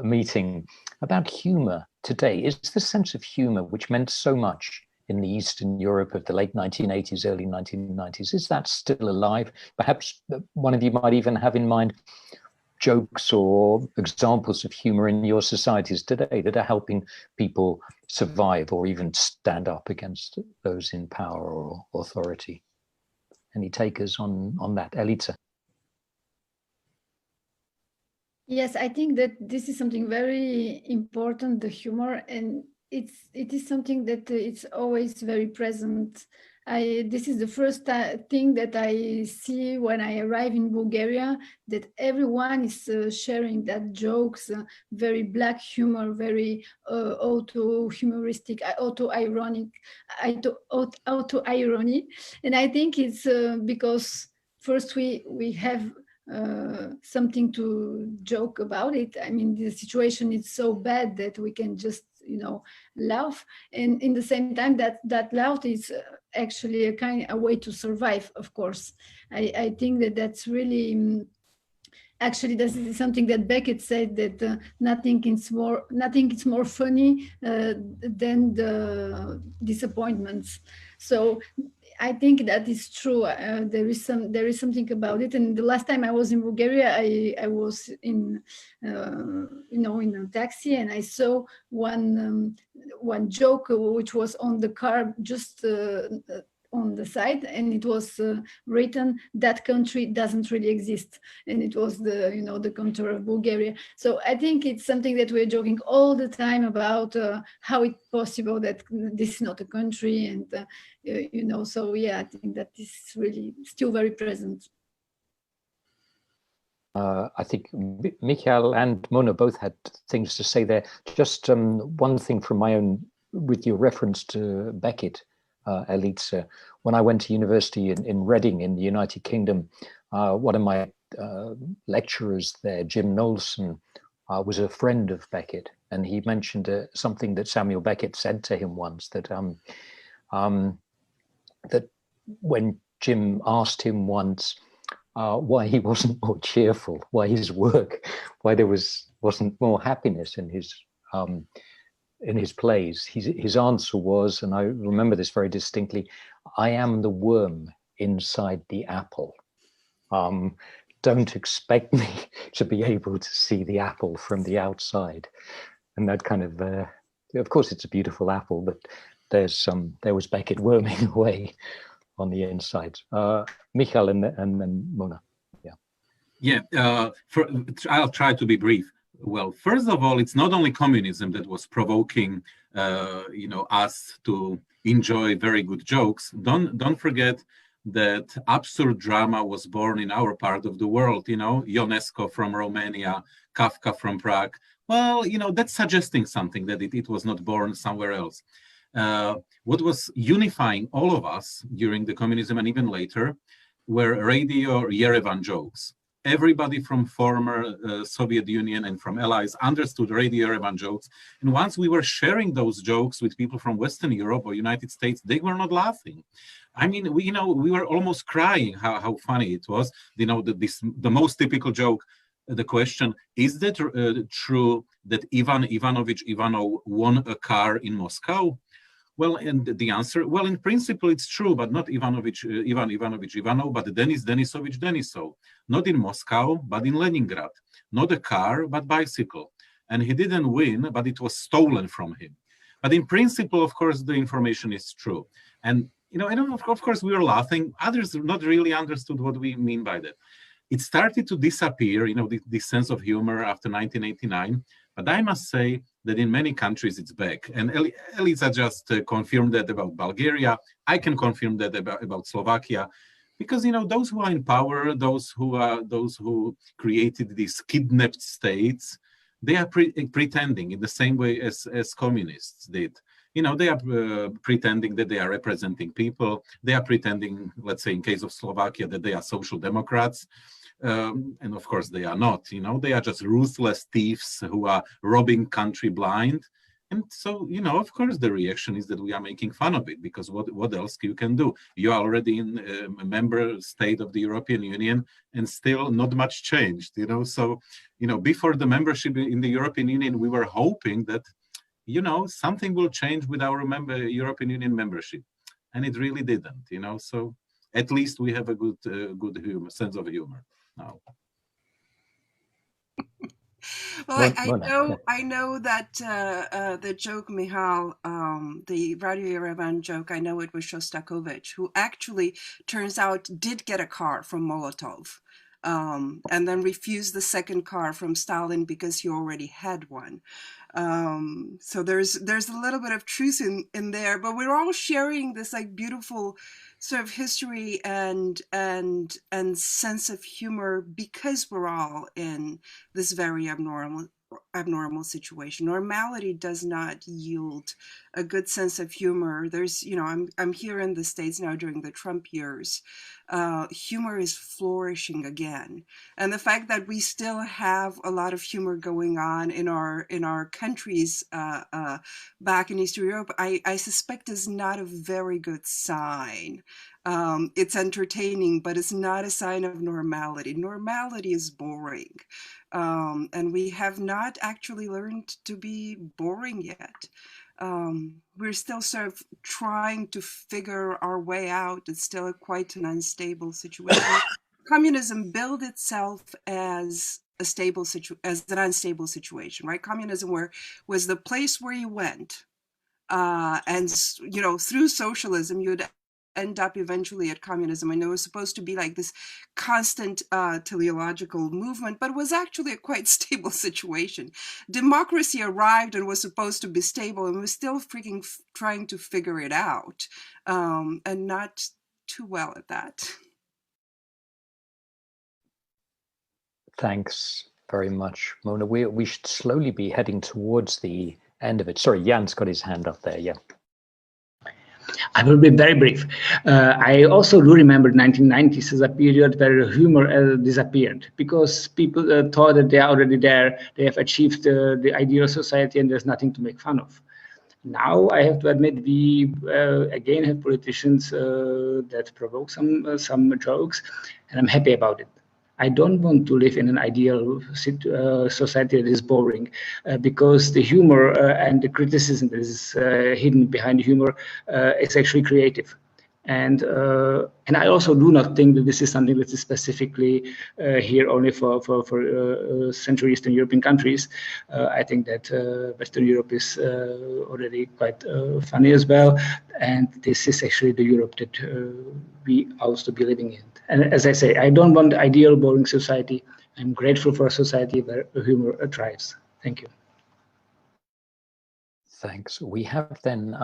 meeting, about humor today. Is the sense of humor, which meant so much in the Eastern Europe of the late 1980s, early 1990s, is that still alive? Perhaps one of you might even have in mind jokes or examples of humor in your societies today that are helping people survive or even stand up against those in power or authority. Any takers on that? Elitza? Yes, I think that this is something very important, the humor, and it is something that it's always very present. This is the first thing that I see when I arrive in Bulgaria, that everyone is sharing that jokes, very black humor, very auto-humoristic, auto-ironic, auto-irony. And I think it's because first we have something to joke about it. I mean, the situation is so bad that we can just, laugh. And in the same time, that laugh is actually a way to survive, of course. I think that's really, actually, this is something that Beckett said, that nothing is more funny than the disappointments. So I think that is true. There is something about it. And the last time I was in Bulgaria, I was in a taxi, and I saw one joke which was on the car just on the side, and it was written, "That country doesn't really exist," and it was the country of Bulgaria. So I think it's something that we're joking all the time about, how it's possible that this is not a country, and so yeah, I think that is really still very present. I think Michal and Mona both had things to say there. Just one thing from my own, with your reference to Beckett, Elitza. When I went to university in Reading in the United Kingdom, one of my lecturers there, Jim Knowlson, was a friend of Beckett, and he mentioned something that Samuel Beckett said to him once, that that when Jim asked him once why he wasn't more cheerful, why his work, why there was wasn't more happiness in his plays. His answer was, and I remember this very distinctly, "I am the worm inside the apple. Don't expect me to be able to see the apple from the outside." And that kind of course, it's a beautiful apple, but there was Beckett worming away on the inside. Michal and then Mona. I'll try to be brief. Well, first of all, it's not only communism that was provoking, us to enjoy very good jokes. Don't forget that absurd drama was born in our part of the world. Ionesco from Romania, Kafka from Prague. Well, that's suggesting something, that it was not born somewhere else. What was unifying all of us during the communism and even later were Radio Yerevan jokes. Everybody from former Soviet Union and from allies understood Radio Yerevan jokes. And once we were sharing those jokes with people from Western Europe or United States, they were not laughing. I mean, we were almost crying how funny it was. The most typical joke, the question, is that true that Ivan Ivanovich Ivanov won a car in Moscow? Well, and the answer, well, in principle, it's true, but not Ivan Ivanovich Ivanov, but Denis Denisovich Denisov. Not in Moscow, but in Leningrad. Not a car, but bicycle. And he didn't win, but it was stolen from him. But in principle, of course, the information is true. And, of course, we were laughing. Others not really understood what we mean by that. It started to disappear, this sense of humor after 1989. But I must say that in many countries it's back. And Elitza just confirmed that about Bulgaria. I can confirm that about Slovakia, because those who are in power, those who created these kidnapped states, they are pretending in the same way as communists did. They are pretending that they are representing people. They are pretending, let's say in case of Slovakia, that they are social democrats. And of course they are not, they are just ruthless thieves who are robbing country blind. And so, of course the reaction is that we are making fun of it, because what else you can do? You are already in a member state of the European Union and still not much changed, So, before the membership in the European Union, we were hoping that, something will change with our European Union membership. And it really didn't, So at least we have a good sense of humor now. Well, I know that the joke, Michal, the Radio Yerevan joke, I know it was Shostakovich, who actually turns out did get a car from Molotov, and then refused the second car from Stalin because he already had one. So there's a little bit of truth in there, but we're all sharing this beautiful sort of history and sense of humor, because we're all in this very abnormal situation. Normality does not yield a good sense of humor. There's, I'm here in the States now during the Trump years. Humor is flourishing again. And the fact that we still have a lot of humor going on in our countries back in Eastern Europe, I suspect is not a very good sign. It's entertaining, but it's not a sign of normality. Normality is boring. And we have not actually learned to be boring yet. We're still sort of trying to figure our way out. It's still quite an unstable situation. Communism billed itself as an unstable situation, right? Communism was the place where you went, and through socialism you'd end up eventually at communism. And it was supposed to be like this constant teleological movement, but it was actually a quite stable situation. Democracy arrived and was supposed to be stable, and we're still freaking trying to figure it out, and not too well at that. Thanks very much, Mona. We should slowly be heading towards the end of it. Sorry, Jan's got his hand up there, yeah. I will be very brief. I also do remember 1990s as a period where humor disappeared, because people thought that they are already there, they have achieved the ideal society, and there's nothing to make fun of. Now, I have to admit, we again have politicians that provoke some jokes, and I'm happy about it. I don't want to live in an ideal society that is boring, because the humor and the criticism that is hidden behind the humor is actually creative. And I also do not think that this is something that is specifically here only for Central Eastern European countries. I think that Western Europe is already quite funny as well, and this is actually the Europe that we also be living in. And as I say, I don't want the ideal boring society. I'm grateful for a society where humor thrives. Thank you. Thanks. We have then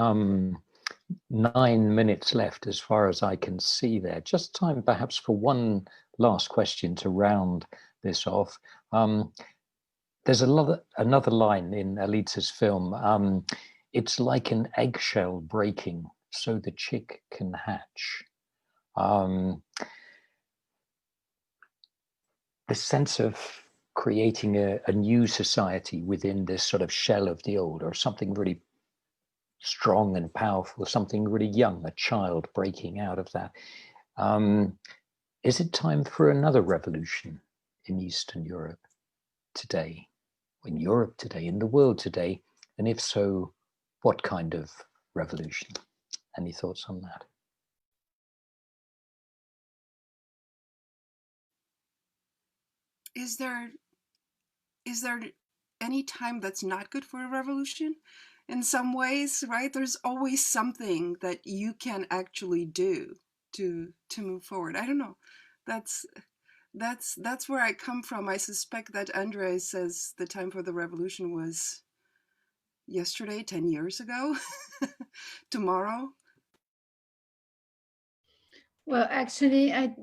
9 minutes left as far as I can see there. Just time perhaps for one last question to round this off. There's another line in Elitza's film. It's like an eggshell breaking so the chick can hatch. This sense of creating a new society within this sort of shell of the old, or something really strong and powerful, something really young, a child breaking out of that. Is it time for another revolution in Eastern Europe today, in Europe today, in the world today? And if so, what kind of revolution? Any thoughts on that? Is there any time that's not good for a revolution? In some ways, right? There's always something that you can actually do to move forward. I don't know. That's where I come from. I suspect that Endre says the time for the revolution was yesterday, 10 years ago, tomorrow. Well, actually, I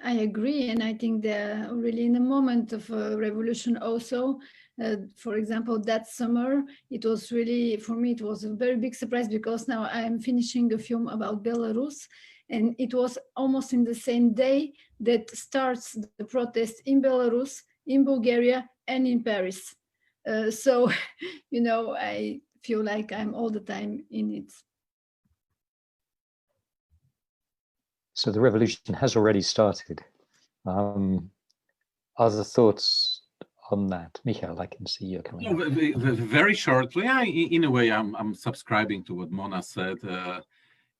agree, and I think they're really in a moment of a revolution also. For example, that summer, it was really, for me, it was a very big surprise, because now I am finishing a film about Belarus, and it was almost in the same day that starts the protest in Belarus, in Bulgaria, and in Paris. So, you know, I feel like I'm all the time in it. So the revolution has already started. Other thoughts on that? Michal, I can see you coming up. Very shortly, in a way, I'm subscribing to what Mona said.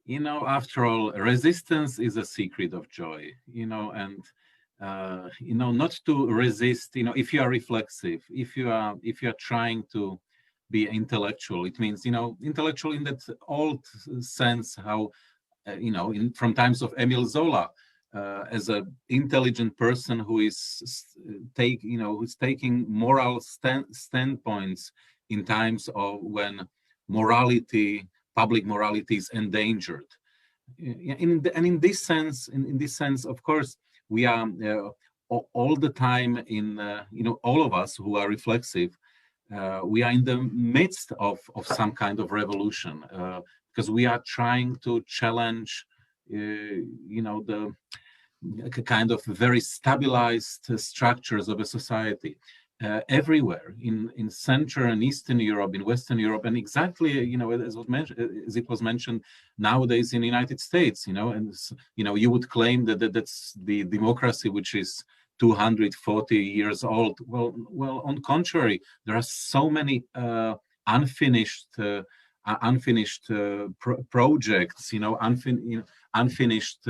You know, after all, resistance is a secret of joy, you know, and, you know, not to resist, you know, if you are reflexive, if you are trying to be intellectual, it means, you know, intellectual in that old sense, how, you know, from times of Emile Zola, as an intelligent person who is taking moral standpoints in times of when morality, public morality, is endangered. In this sense, of course, we are all the time in, you know, all of us who are reflexive, we are in the midst of some kind of revolution. Because we are trying to challenge, you know, the kind of very stabilized structures of a society everywhere in Central and Eastern Europe, in Western Europe, and exactly, you know, as it was mentioned nowadays in the United States, you know, and you know, you would claim that that's the democracy which is 240 years old. Well, on contrary, there are so many unfinished projects, you know, unfinished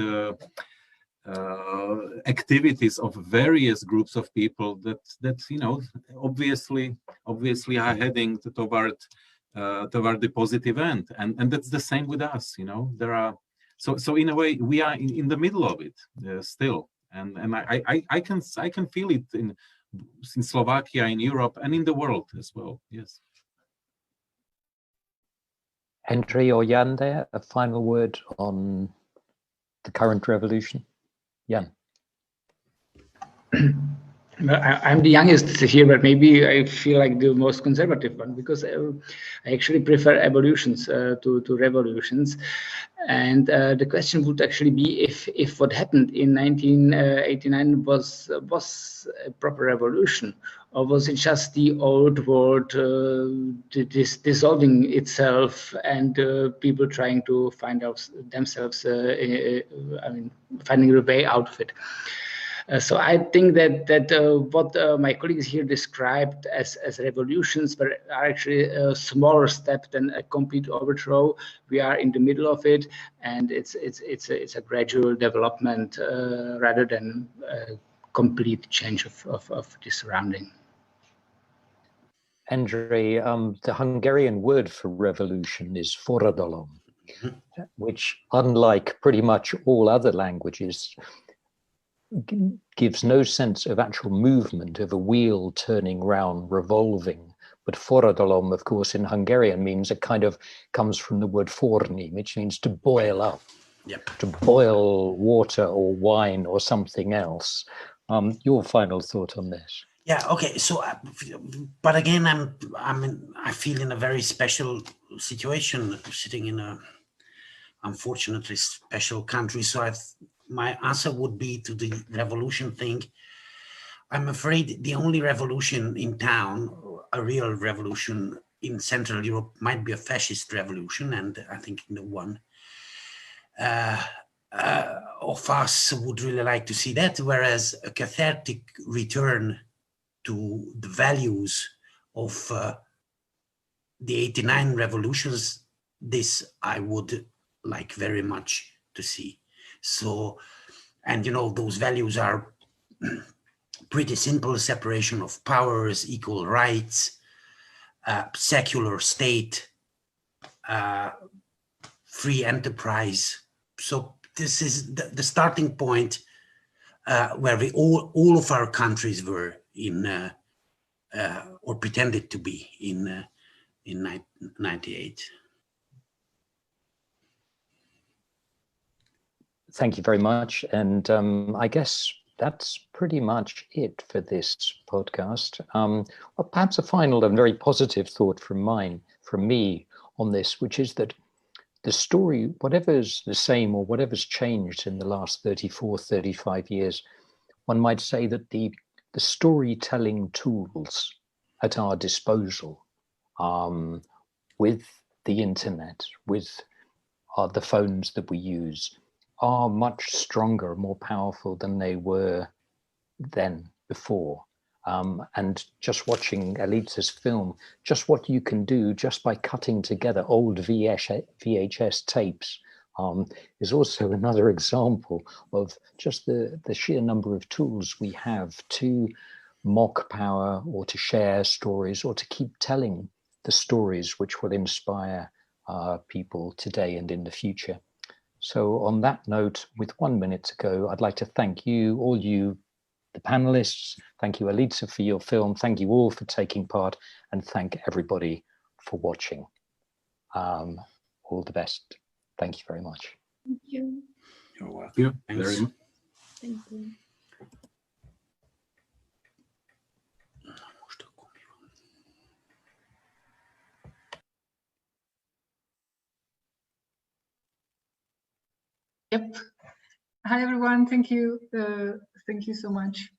activities of various groups of people that you know, obviously are heading toward the positive end, and that's the same with us, you know. There are so in a way we are in the middle of it still, and I can feel it in Slovakia, in Europe, and in the world as well. Yes. Endre or Jan there, a final word on the current revolution? Jan. I'm the youngest here, but maybe I feel like the most conservative one, because I actually prefer evolutions to revolutions. And the question would actually be if what happened in 1989 was a proper revolution, or was it just the old world dissolving itself and people trying to find out themselves, I mean, finding a way out of it. So I think that what my colleagues here described as revolutions are actually a smaller step than a complete overthrow. We are in the middle of it, and it's a gradual development rather than a complete change of the surrounding. Endre, the Hungarian word for revolution is forradalom, which, unlike pretty much all other languages, gives no sense of actual movement, of a wheel turning round, revolving. But forradalom, of course, in Hungarian means it kind of comes from the word forni, which means to boil up, to boil water or wine or something else. Your final thought on this? Yeah. Okay. So, but again, I feel in a very special situation, sitting in a unfortunately special country. So my answer would be to the revolution thing. I'm afraid the only revolution in town, a real revolution in Central Europe, might be a fascist revolution, and I think no one of us would really like to see that. Whereas a cathartic return to the values of the 89 revolutions, this I would like very much to see. So, and you know, those values are pretty simple: separation of powers, equal rights, secular state, free enterprise. So this is the starting point where we all of our countries were in or pretended to be in 98. Thank you very much. And I guess that's pretty much it for this podcast. Well, perhaps a final and very positive thought from me on this, which is that the story, whatever's the same or whatever's changed in the last 34, 35 years, one might say that the storytelling tools at our disposal with the internet, with the phones that we use, are much stronger, more powerful than they were then before. And just watching Elitza's film, just what you can do just by cutting together old VHS tapes is also another example of just the sheer number of tools we have to mock power, or to share stories, or to keep telling the stories which will inspire people today and in the future. So on that note, with 1 minute to go, I'd like to thank you, all you, the panelists. Thank you, Elitza, for your film. Thank you all for taking part, and thank everybody for watching. All the best. Thank you very much. Thank you. You're welcome. Thank you very much. Thank you. Yep. Hi, everyone. Thank you. Thank you so much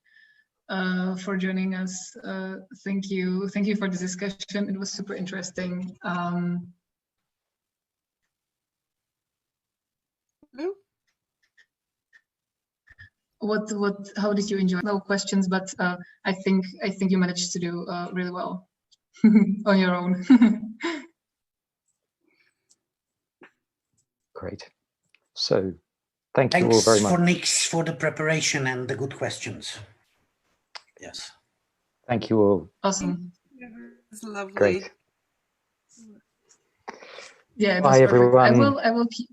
for joining us. Thank you. Thank you for this discussion. It was super interesting. How did you enjoy? No questions, but I think you managed to do really well on your own. Great. So thank you all very much. Thanks for Nick's for the preparation and the good questions. Yes. Thank you all. Awesome. Yeah, it's lovely. Great. Yeah, it was Bye, perfect. everyone. I will keep.